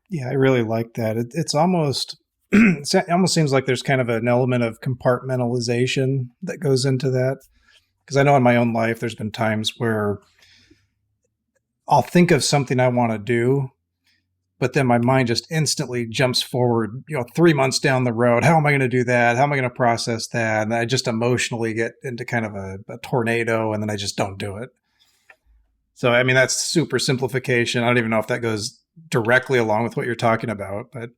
Yeah, I really like that. It's almost it almost seems like there's kind of an element of compartmentalization that goes into that. Because I know in my own life, there's been times where I'll think of something I want to do, but then my mind just instantly jumps forward, 3 months down the road. How am I going to do that? How am I going to process that? And I just emotionally get into kind of a tornado, and then I just don't do it. So, I mean, that's super simplification. I don't even know if that goes directly along with what you're talking about, but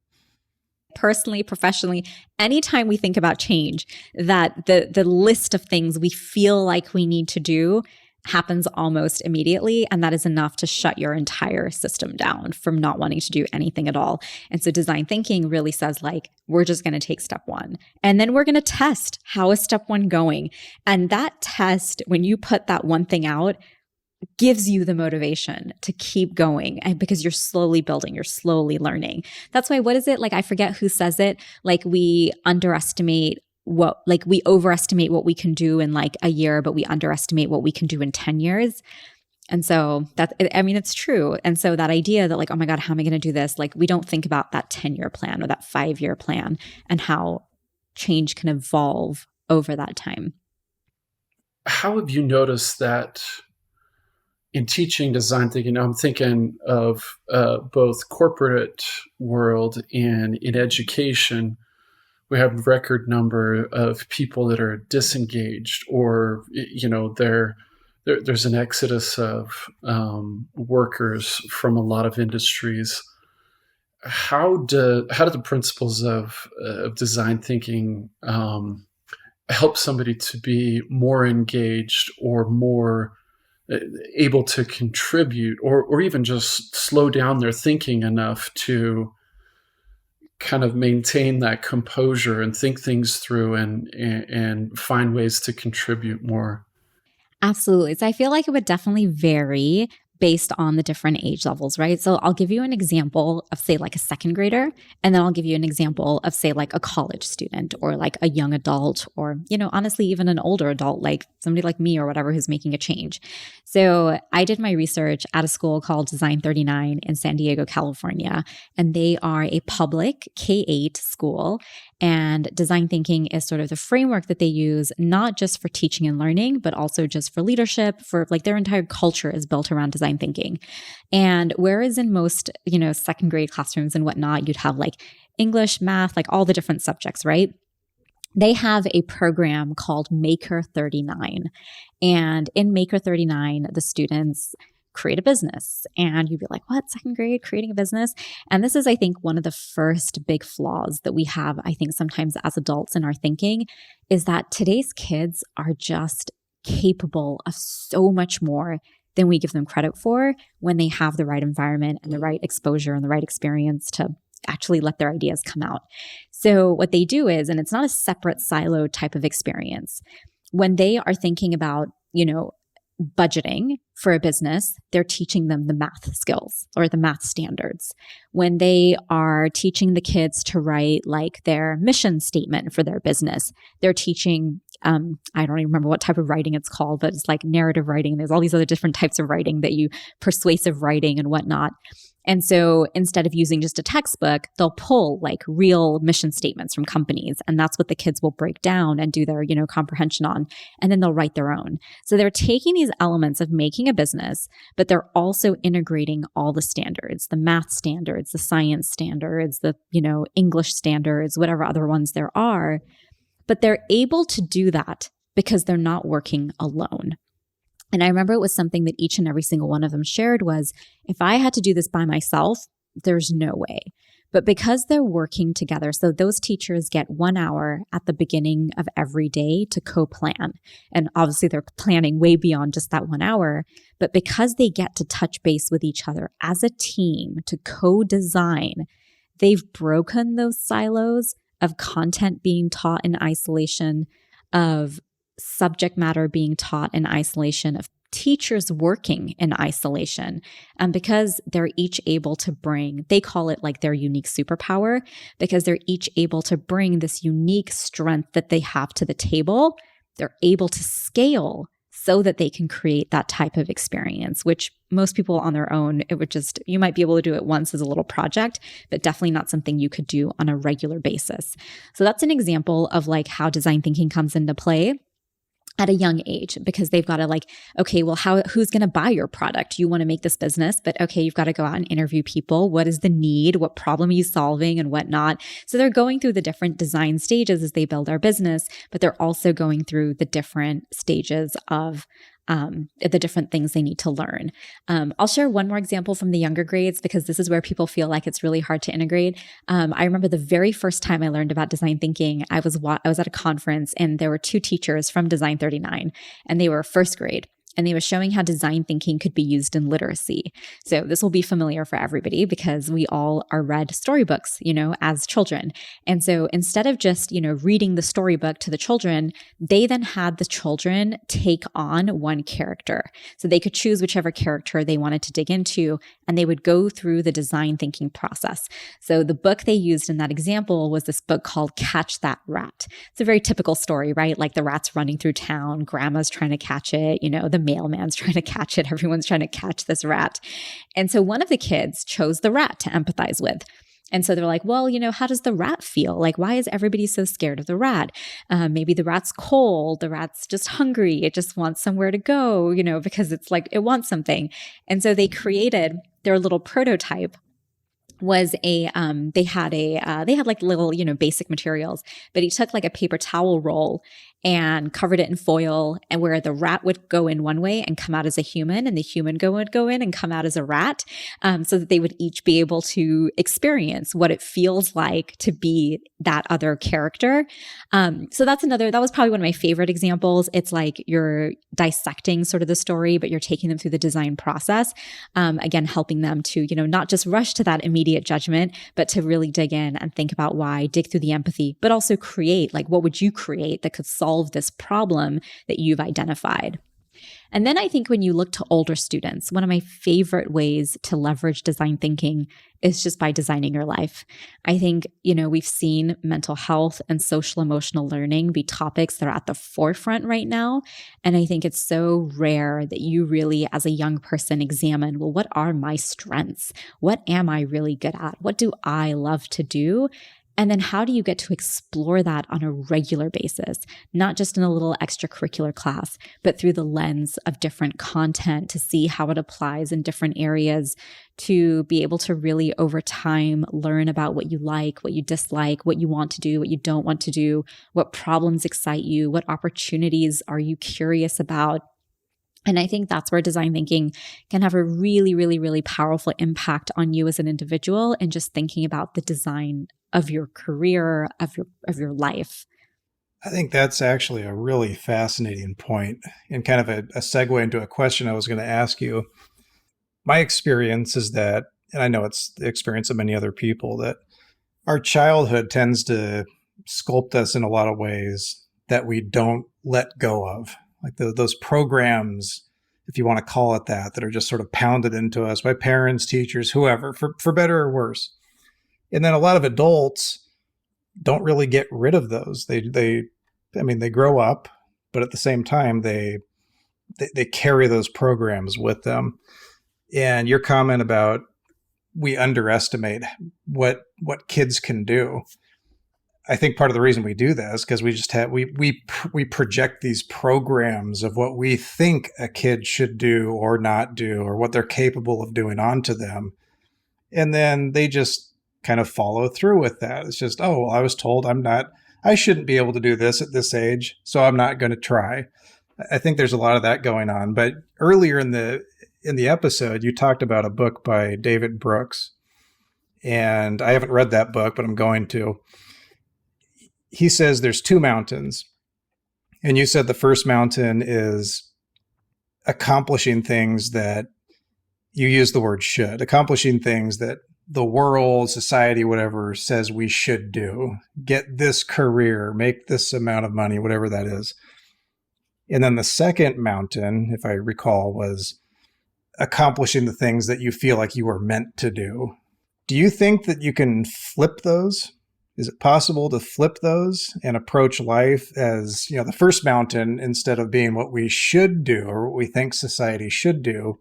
personally, professionally, anytime we think about change, that the list of things we feel like we need to do happens almost immediately. And that is enough to shut your entire system down from not wanting to do anything at all. And so design thinking really says, like, we're just going to take step one. And then we're going to test, how is step one going? And that test, when you put that one thing out, gives you the motivation to keep going, and because you're slowly building, you're slowly learning. That's why, what is it? Like, I forget who says it. Like, we overestimate what we can do in like a year, but we underestimate what we can do in 10 years. And so it's true. And so that idea that like, oh my God, how am I going to do this? Like, we don't think about that 10-year plan or that 5-year plan and how change can evolve over that time. How have you noticed that in teaching design thinking? I'm thinking of both corporate world and in education. We have a record number of people that are disengaged, or there's an exodus of workers from a lot of industries. How do the principles of design thinking help somebody to be more engaged or more able to contribute, or even just slow down their thinking enough to kind of maintain that composure and think things through and find ways to contribute more? Absolutely. So I feel like it would definitely vary based on the different age levels, right? So I'll give you an example of, say, like a second grader, and then I'll give you an example of, say, like a college student or like a young adult, or, honestly, even an older adult, like somebody like me or whatever, who's making a change. So I did my research at a school called Design 39 in San Diego, California, and they are a public K-8 school. And design thinking is sort of the framework that they use, not just for teaching and learning, but also just for leadership, for like their entire culture is built around design thinking. And whereas in most, second grade classrooms and whatnot, you'd have like English, math, like all the different subjects, right? They have a program called Maker 39. And in Maker 39, the students create a business. And you'd be like, what? Second grade, creating a business? And this is, I think, one of the first big flaws that we have, I think, sometimes as adults in our thinking, is that today's kids are just capable of so much more than we give them credit for when they have the right environment and the right exposure and the right experience to actually let their ideas come out. So what they do is, and it's not a separate siloed type of experience, when they are thinking about, budgeting for a business, they're teaching them the math skills or the math standards. When they are teaching the kids to write like their mission statement for their business, they're teaching, I don't even remember what type of writing it's called, but it's like narrative writing. There's all these other different types of writing persuasive writing and whatnot. And so instead of using just a textbook, they'll pull like real mission statements from companies. And that's what the kids will break down and do their, comprehension on. And then they'll write their own. So they're taking these elements of making a business, but they're also integrating all the standards, the math standards, the science standards, the, English standards, whatever other ones there are. But they're able to do that because they're not working alone. And I remember it was something that each and every single one of them shared was, if I had to do this by myself, there's no way. But because they're working together, so those teachers get 1 hour at the beginning of every day to co-plan. And obviously they're planning way beyond just that 1 hour. But because they get to touch base with each other as a team to co-design, they've broken those silos of content being taught in isolation, of subject matter being taught in isolation, of teachers working in isolation. And because they're each able to bring, they call it like their unique superpower, because they're each able to bring this unique strength that they have to the table, they're able to scale so that they can create that type of experience, which most people on their own, it would just, you might be able to do it once as a little project, but definitely not something you could do on a regular basis. So that's an example of like how design thinking comes into play at a young age, because they've got to like, okay, well, who's going to buy your product? You want to make this business, but okay, you've got to go out and interview people. What is the need? What problem are you solving and whatnot? So they're going through the different design stages as they build their business, but they're also going through the different stages of the different things they need to learn. I'll share one more example from the younger grades, because this is where people feel like it's really hard to integrate. I remember the very first time I learned about design thinking, I was at a conference and there were two teachers from Design 39 and they were first grade. And they were showing how design thinking could be used in literacy. So this will be familiar for everybody because we all are read storybooks, as children. And so instead of just, reading the storybook to the children, they then had the children take on one character. So they could choose whichever character they wanted to dig into, and they would go through the design thinking process. So the book they used in that example was this book called Catch That Rat. It's a very typical story, right? Like the rat's running through town, grandma's trying to catch it, the mailman's trying to catch it. Everyone's trying to catch this rat. And so one of the kids chose the rat to empathize with. And so they're like, well, how does the rat feel? Like, why is everybody so scared of the rat? Maybe the rat's cold. The rat's just hungry. It just wants somewhere to go, because it's like, it wants something. And so they created their little prototype was they had like little, basic materials, but he took like a paper towel roll and covered it in foil, and where the rat would go in one way and come out as a human, and the human would go in and come out as a rat, so that they would each be able to experience what it feels like to be that other character. So that was probably one of my favorite examples. It's like you're dissecting sort of the story, but you're taking them through the design process. Again, helping them to, not just rush to that immediate judgment, but to really dig in and think about why, dig through the empathy, but also create, like, what would you create that could solve this problem that you've identified? And then I think when you look to older students, one of my favorite ways to leverage design thinking is just by designing your life. I think, we've seen mental health and social emotional learning be topics that are at the forefront right now. And I think it's so rare that you really, as a young person, examine, well, what are my strengths? What am I really good at? What do I love to do? And then how do you get to explore that on a regular basis, not just in a little extracurricular class, but through the lens of different content to see how it applies in different areas, to be able to really over time learn about what you like, what you dislike, what you want to do, what you don't want to do, what problems excite you, what opportunities are you curious about. And I think that's where design thinking can have a really, really, really powerful impact on you as an individual, and just thinking about the design of your career, of your life. I think that's actually a really fascinating point, and kind of a segue into a question I was going to ask you. My experience is that, and I know it's the experience of many other people, that our childhood tends to sculpt us in a lot of ways that we don't let go of. Like those programs, if you want to call it that are just sort of pounded into us by parents, teachers, whoever, for better or worse. And then a lot of adults don't really get rid of those. They grow up, but at the same time, they carry those programs with them. And your comment about we underestimate what kids can do. I think part of the reason we do that is because we just we project these programs of what we think a kid should do or not do, or what they're capable of doing onto them. And then they just kind of follow through with that. It's just, oh, well, I was told I shouldn't be able to do this at this age, so I'm not going to try. I think there's a lot of that going on. But earlier in the episode, you talked about a book by David Brooks, and I haven't read that book, but I'm going to. He says there's two mountains, and you said the first mountain is accomplishing things that you use the word should, accomplishing things that the world, society, whatever says we should do, get this career, make this amount of money, whatever that is. And then the second mountain, if I recall, was accomplishing the things that you feel like you were meant to do. Do you think that you can flip those? Is it possible to flip those and approach life as, the first mountain, instead of being what we should do or what we think society should do?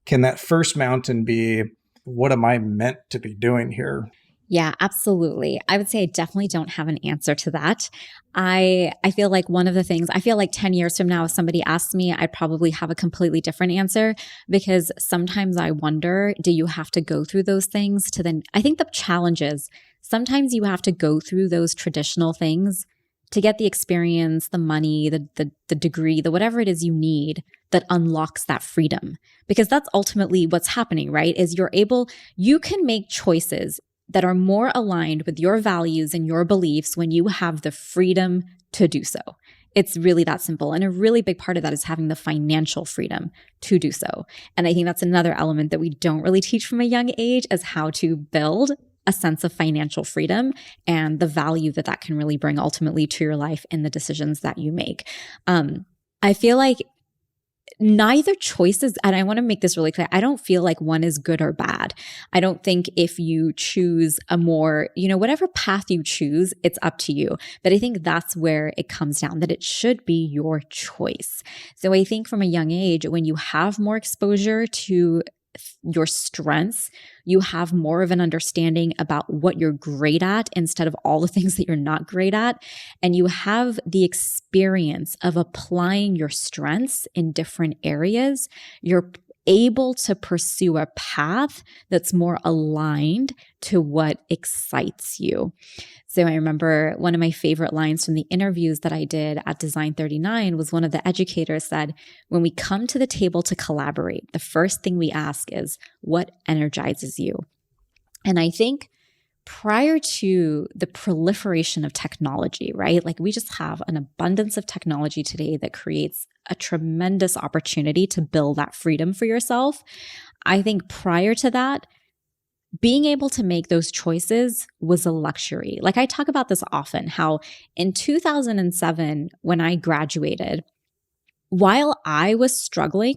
Can that first mountain be, what am I meant to be doing here? Yeah, absolutely. I would say I definitely don't have an answer to that. I feel like one of the things, I feel like 10 years from now, if somebody asks me, I'd probably have a completely different answer, because sometimes I wonder, do you have to go through those things to then, I think the challenge is sometimes you have to go through those traditional things to get the experience, the money, the degree, the whatever it is you need that unlocks that freedom. Because that's ultimately what's happening, right? Is you can make choices that are more aligned with your values and your beliefs when you have the freedom to do so. It's really that simple. And a really big part of that is having the financial freedom to do so. And I think that's another element that we don't really teach from a young age, is how to build a sense of financial freedom and the value that that can really bring ultimately to your life and the decisions that you make. I feel like neither choice is, and I want to make this really clear, I don't feel like one is good or bad. I don't think if you choose a more, whatever path you choose, it's up to you. But I think that's where it comes down, that it should be your choice. So I think from a young age, when you have more exposure to your strengths, you have more of an understanding about what you're great at instead of all the things that you're not great at. And you have the experience of applying your strengths in different areas. You're able to pursue a path that's more aligned to what excites you. So I remember one of my favorite lines from the interviews that I did at Design 39 was, one of the educators said, when we come to the table to collaborate, the first thing we ask is, what energizes you? And I think prior to the proliferation of technology, right? Like, we just have an abundance of technology today that creates a tremendous opportunity to build that freedom for yourself. I think prior to that, being able to make those choices was a luxury. Like, I talk about this often, how in 2007, when I graduated, while I was struggling,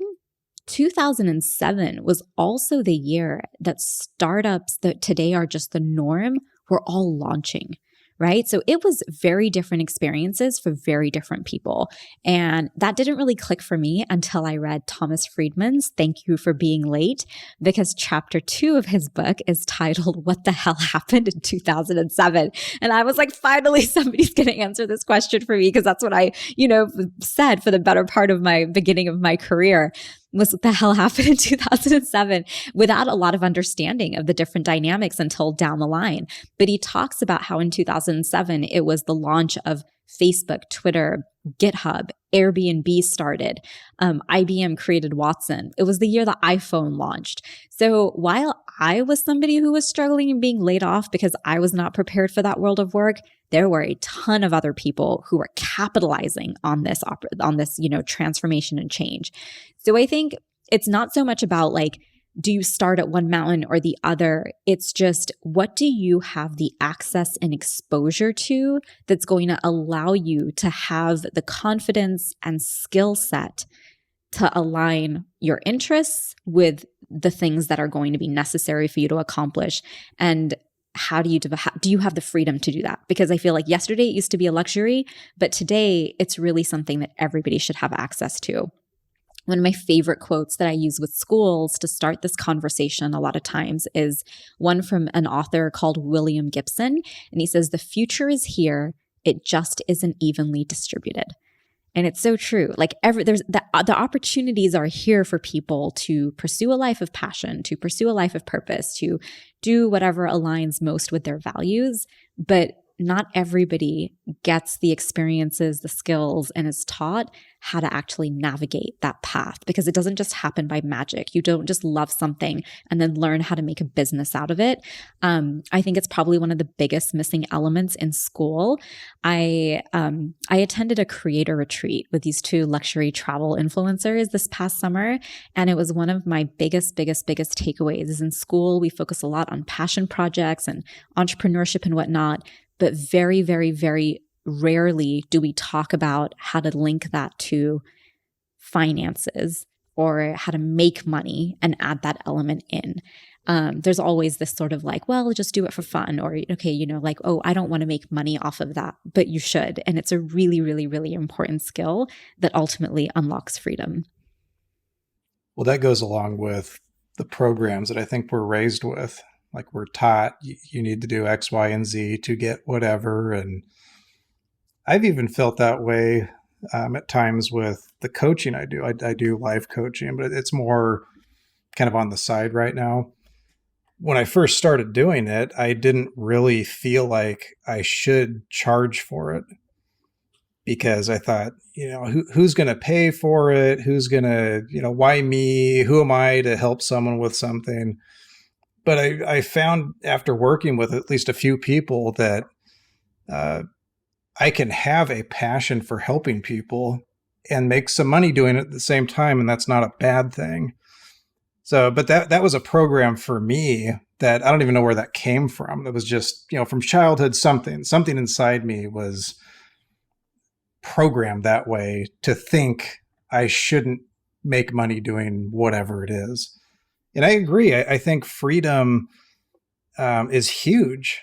2007 was also the year that startups that today are just the norm were all launching, right? So it was very different experiences for very different people. And that didn't really click for me until I read Thomas Friedman's Thank You for Being Late, because chapter 2 of his book is titled, What the Hell Happened in 2007? And I was like, finally, somebody's going to answer this question for me, because that's what I, said for the better part of my beginning of my career. Was what the hell happened in 2007, without a lot of understanding of the different dynamics until down the line. But he talks about how in 2007, it was the launch of Facebook, Twitter, GitHub, Airbnb started. IBM created Watson. It was the year the iPhone launched. So while I was somebody who was struggling and being laid off because I was not prepared for that world of work, there were a ton of other people who were capitalizing on this, transformation and change. So I think it's not so much about like, do you start at one mountain or the other? It's just, what do you have the access and exposure to that's going to allow you to have the confidence and skill set to align your interests with the things that are going to be necessary for you to accomplish? And how do you have the freedom to do that? Because I feel like yesterday it used to be a luxury, but today it's really something that everybody should have access to. One of my favorite quotes that I use with schools to start this conversation a lot of times is one from an author called William Gibson. And he says, the future is here. It just isn't evenly distributed. And it's so true. Like there's the opportunities are here for people to pursue a life of passion, to pursue a life of purpose, to do whatever aligns most with their values. But not everybody gets the experiences, the skills, and is taught how to actually navigate that path, because it doesn't just happen by magic. You don't just love something and then learn how to make a business out of it. I think it's probably one of the biggest missing elements in school. I attended a creator retreat with these two luxury travel influencers this past summer, and it was one of my biggest takeaways. Is in school, we focus a lot on passion projects and entrepreneurship and whatnot, but very, very, very rarely do we talk about how to link that to finances or how to make money and add that element in. There's always this sort of like, well, just do it for fun, or, okay, like, oh, I don't want to make money off of that, but you should. And it's a really, really, really important skill that ultimately unlocks freedom. Well, that goes along with the programs that I think we're raised with. Like, we're taught you need to do X, Y, and Z to get whatever. And I've even felt that way at times with the coaching I do. I do life coaching, but it's more kind of on the side right now. When I first started doing it, I didn't really feel like I should charge for it, because I thought, who's going to pay for it? Who's going to, why me? Who am I to help someone with something? But I found, after working with at least a few people, that I can have a passion for helping people and make some money doing it at the same time. And that's not a bad thing. So, but that was a program for me that I don't even know where that came from. It was just, from childhood, something inside me was programmed that way to think I shouldn't make money doing whatever it is. And I agree. I think freedom is huge,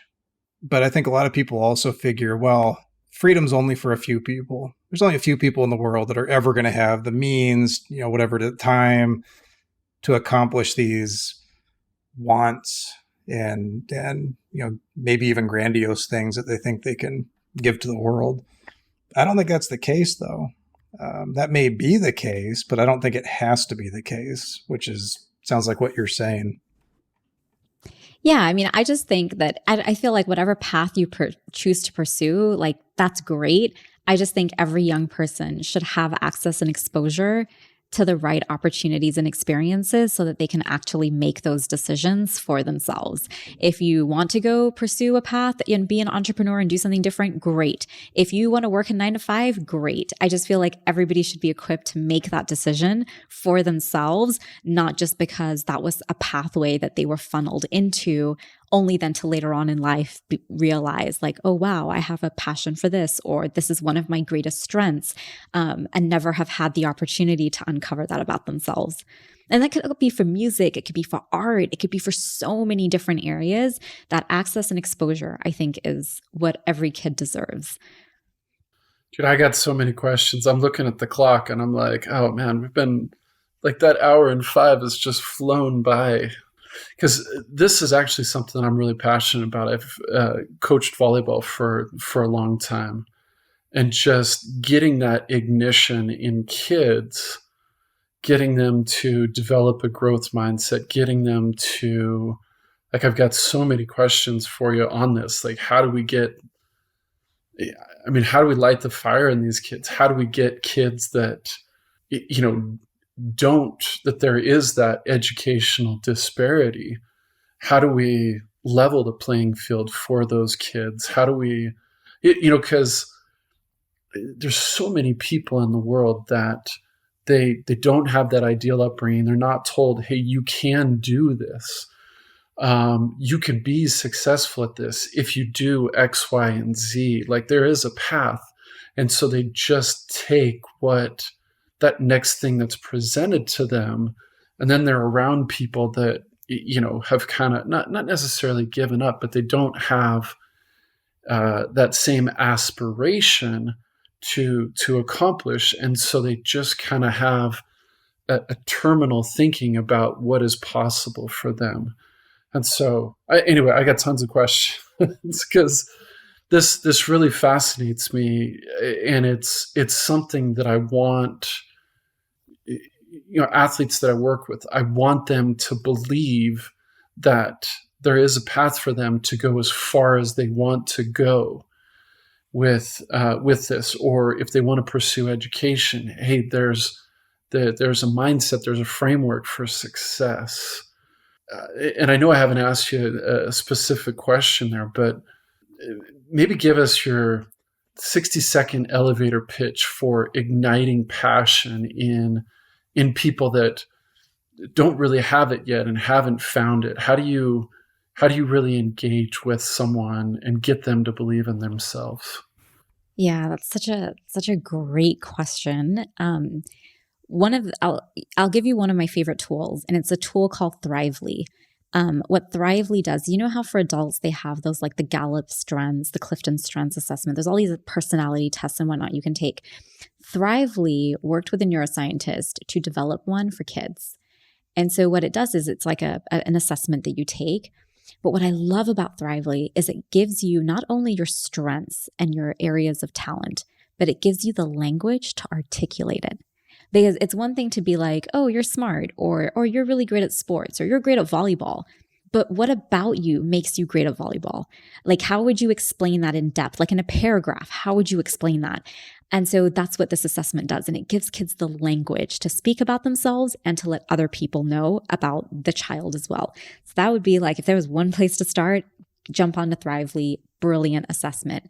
but I think a lot of people also figure, well, freedom's only for a few people. There's only a few people in the world that are ever going to have the means, whatever the time to accomplish these wants and maybe even grandiose things that they think they can give to the world. I don't think that's the case, though. That may be the case, but I don't think it has to be the case, which sounds like what you're saying. Yeah, I mean, I just think that I feel like whatever path you choose to pursue, like, that's great. I just think every young person should have access and exposure to the right opportunities and experiences so that they can actually make those decisions for themselves. If you want to go pursue a path and be an entrepreneur and do something different, great. If you want to work a 9-to-5, great. I just feel like everybody should be equipped to make that decision for themselves, not just because that was a pathway that they were funneled into, only then to later on in life realize like, oh, wow, I have a passion for this, or this is one of my greatest strengths, and never have had the opportunity to uncover that about themselves. And that could be for music, it could be for art, it could be for so many different areas. That access and exposure, I think, is what every kid deserves. Dude, I got so many questions. I'm looking at the clock and I'm like, oh man, we've been like, that hour and 5 has just flown by. Because this is actually something I'm really passionate about. I've coached volleyball for a long time, and just getting that ignition in kids, getting them to develop a growth mindset, getting them to, like, I've got so many questions for you on this. Like, how do we light the fire in these kids? How do we get kids that, that there is that educational disparity? How do we level the playing field for those kids? How do we, because there's so many people in the world that they don't have that ideal upbringing. They're not told, hey, you can do this. You can be successful at this if you do X, Y, and Z. Like, there is a path. And so they just take that next thing that's presented to them, and then they're around people that have kind of not necessarily given up, but they don't have that same aspiration to accomplish, and so they just kind of have a terminal thinking about what is possible for them. And so anyway, I got tons of questions because this really fascinates me, and it's something that I want, athletes that I work with, I want them to believe that there is a path for them to go as far as they want to go with this, or if they want to pursue education, hey, there's a mindset, there's a framework for success. And I know I haven't asked you a specific question there, but maybe give us your 60-second elevator pitch for igniting passion in people that don't really have it yet and haven't found it. How do you really engage with someone and get them to believe in themselves? Yeah, that's such a great question. One of I'll give you one of my favorite tools, and it's a tool called Thrively. What Thrively does, you know how for adults they have those like the Gallup Strengths, the Clifton Strengths assessment. There's all these personality tests and whatnot you can take. Thrively worked with a neuroscientist to develop one for kids. And so what it does is it's like an assessment that you take. But what I love about Thrively is it gives you not only your strengths and your areas of talent, but it gives you the language to articulate it. Because it's one thing to be like, oh, you're smart, or you're really great at sports, or you're great at volleyball. But what about you makes you great at volleyball? Like, how would you explain that in depth? Like in a paragraph, how would you explain that? And so that's what this assessment does. And it gives kids the language to speak about themselves and to let other people know about the child as well. So that would be like, if there was one place to start, jump onto Thrively, brilliant assessment.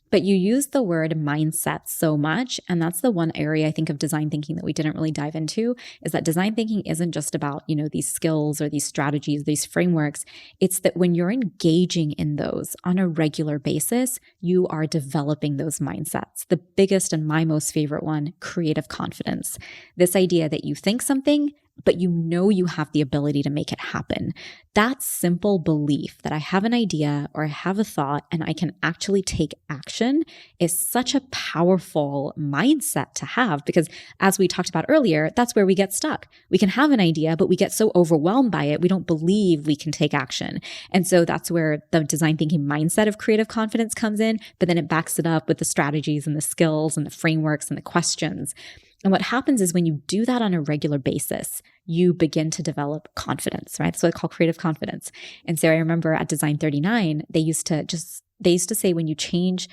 But you use the word mindset so much. And that's the one area I think of design thinking that we didn't really dive into, is that design thinking isn't just about, these skills or these strategies, these frameworks. It's that when you're engaging in those on a regular basis, you are developing those mindsets. The biggest and my most favorite one, creative confidence. This idea that you think something, but you have the ability to make it happen. That simple belief that I have an idea or I have a thought and I can actually take action is such a powerful mindset to have, because as we talked about earlier, that's where we get stuck. We can have an idea, but we get so overwhelmed by it, we don't believe we can take action. And so that's where the design thinking mindset of creative confidence comes in, but then it backs it up with the strategies and the skills and the frameworks and the questions. And what happens is when you do that on a regular basis, you begin to develop confidence, right? That's what I call creative confidence. And so I remember at Design 39, they used to say when you change,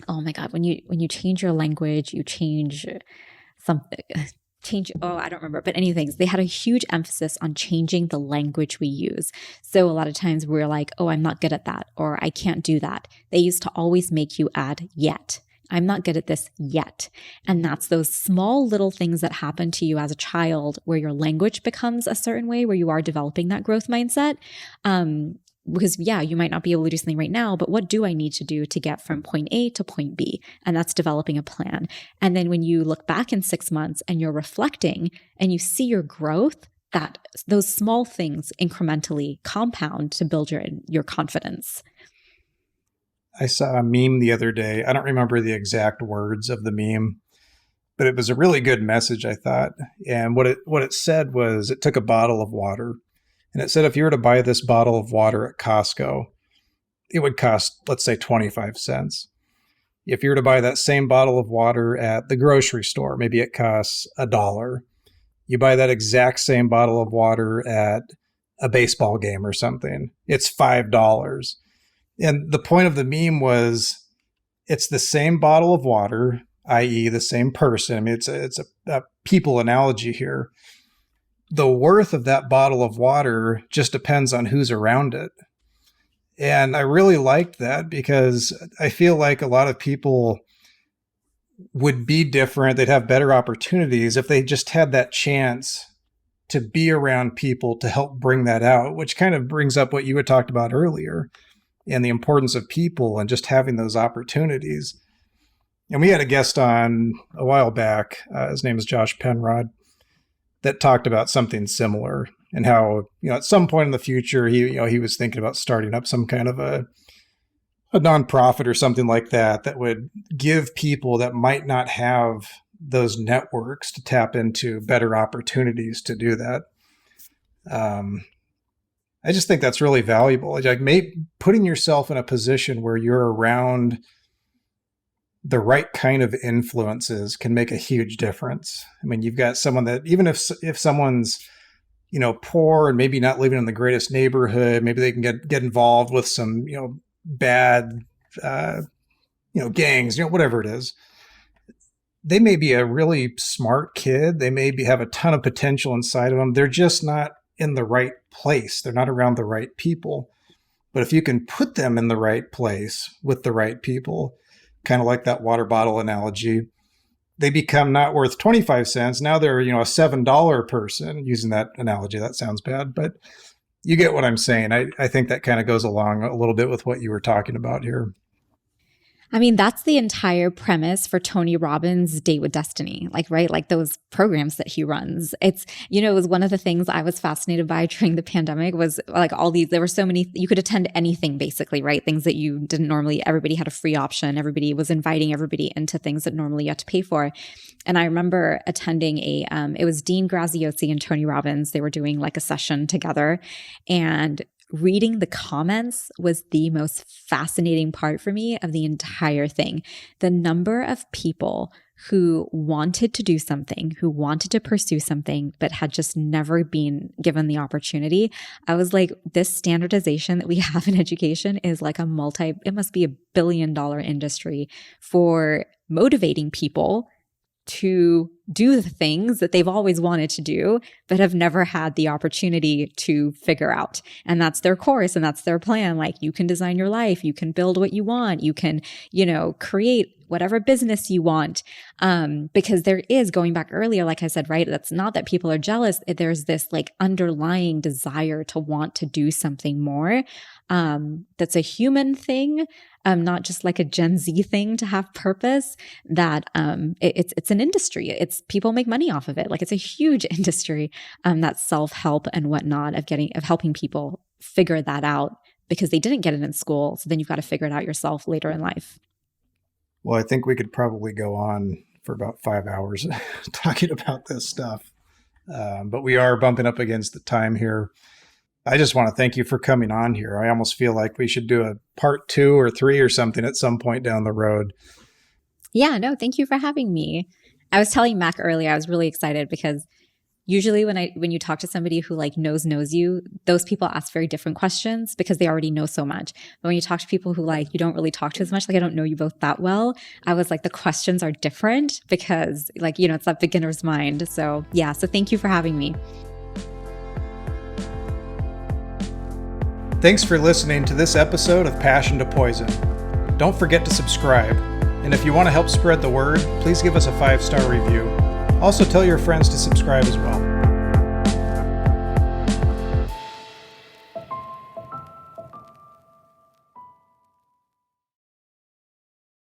oh my God, when you change your language, you change something, I don't remember, but anything. They had a huge emphasis on changing the language we use. So a lot of times we're like, oh, I'm not good at that, or I can't do that. They used to always make you add yet. I'm not good at this yet. And that's those small little things that happen to you as a child where your language becomes a certain way, where you are developing that growth mindset. Because you might not be able to do something right now, but what do I need to do to get from point A to point B? And that's developing a plan. And then when you look back in 6 months and you're reflecting and you see your growth, that those small things incrementally compound to build your confidence. I saw a meme the other day. I don't remember the exact words of the meme, but it was a really good message, I thought. And what it said was, it took a bottle of water, and it said if you were to buy this bottle of water at Costco, it would cost, let's say, 25 cents. If you were to buy that same bottle of water at the grocery store, maybe it costs $1. You buy that exact same bottle of water at a baseball game or something, it's $5. And the point of the meme was, it's the same bottle of water, i.e. the same person. I mean, it's a people analogy here. The worth of that bottle of water just depends on who's around it. And I really liked that, because I feel like a lot of people would be different. They'd have better opportunities if they just had that chance to be around people to help bring that out, which kind of brings up what you had talked about earlier, and the importance of people and just having those opportunities. And we had a guest on a while back, his name is Josh Penrod, that talked about something similar, and how, at some point in the future, he was thinking about starting up some kind of a nonprofit or something like that would give people that might not have those networks to tap into better opportunities to do that. I just think that's really valuable. Like putting yourself in a position where you're around the right kind of influences can make a huge difference. I mean, you've got someone that, even if someone's, poor and maybe not living in the greatest neighborhood, maybe they can get involved with some, bad, gangs, whatever it is. They may be a really smart kid. They may have a ton of potential inside of them. They're just not in the right place. They're not around the right people. But if you can put them in the right place with the right people, kind of like that water bottle analogy, they become not worth 25 cents. Now they're, a $7 person, using that analogy. That sounds bad, but you get what I'm saying. I think that kind of goes along a little bit with what you were talking about here. I mean, that's the entire premise for Tony Robbins' Date with Destiny, like, right? Like those programs that he runs. It's, it was one of the things I was fascinated by during the pandemic was like all these, there were so many, you could attend anything basically, right? Things that you didn't normally, everybody had a free option. Everybody was inviting everybody into things that normally you had to pay for. And I remember attending it was Dean Graziosi and Tony Robbins. They were doing like a session together, and reading the comments was the most fascinating part for me of the entire thing. The number of people who wanted to do something, who wanted to pursue something, but had just never been given the opportunity. I was like, this standardization that we have in education is like it must be $1 billion industry for motivating people to do the things that they've always wanted to do, but have never had the opportunity to figure out. And that's their course and that's their plan. Like, you can design your life, you can build what you want, you can, create whatever business you want. Because there is, going back earlier, like I said, right, that's not that people are jealous. There's this like underlying desire to want to do something more. That's a human thing. Not just like a Gen Z thing to have purpose, that it's an industry. It's people make money off of it. Like, it's a huge industry, that self-help and whatnot of helping people figure that out because they didn't get it in school. So then you've got to figure it out yourself later in life. Well, I think we could probably go on for about 5 hours talking about this stuff. But we are bumping up against the time here. I just want to thank you for coming on here. I almost feel like we should do a part 2 or 3 or something at some point down the road. Yeah, no, thank you for having me. I was telling Mac earlier, I was really excited because usually when you talk to somebody who like knows you, those people ask very different questions because they already know so much. But when you talk to people who like you don't really talk to as much, like I don't know you both that well, I was like, the questions are different because like, it's that beginner's mind. So yeah, so thank you for having me. Thanks for listening to this episode of Passion to Poison. Don't forget to subscribe. And if you want to help spread the word, please give us a 5-star review. Also tell your friends to subscribe as well.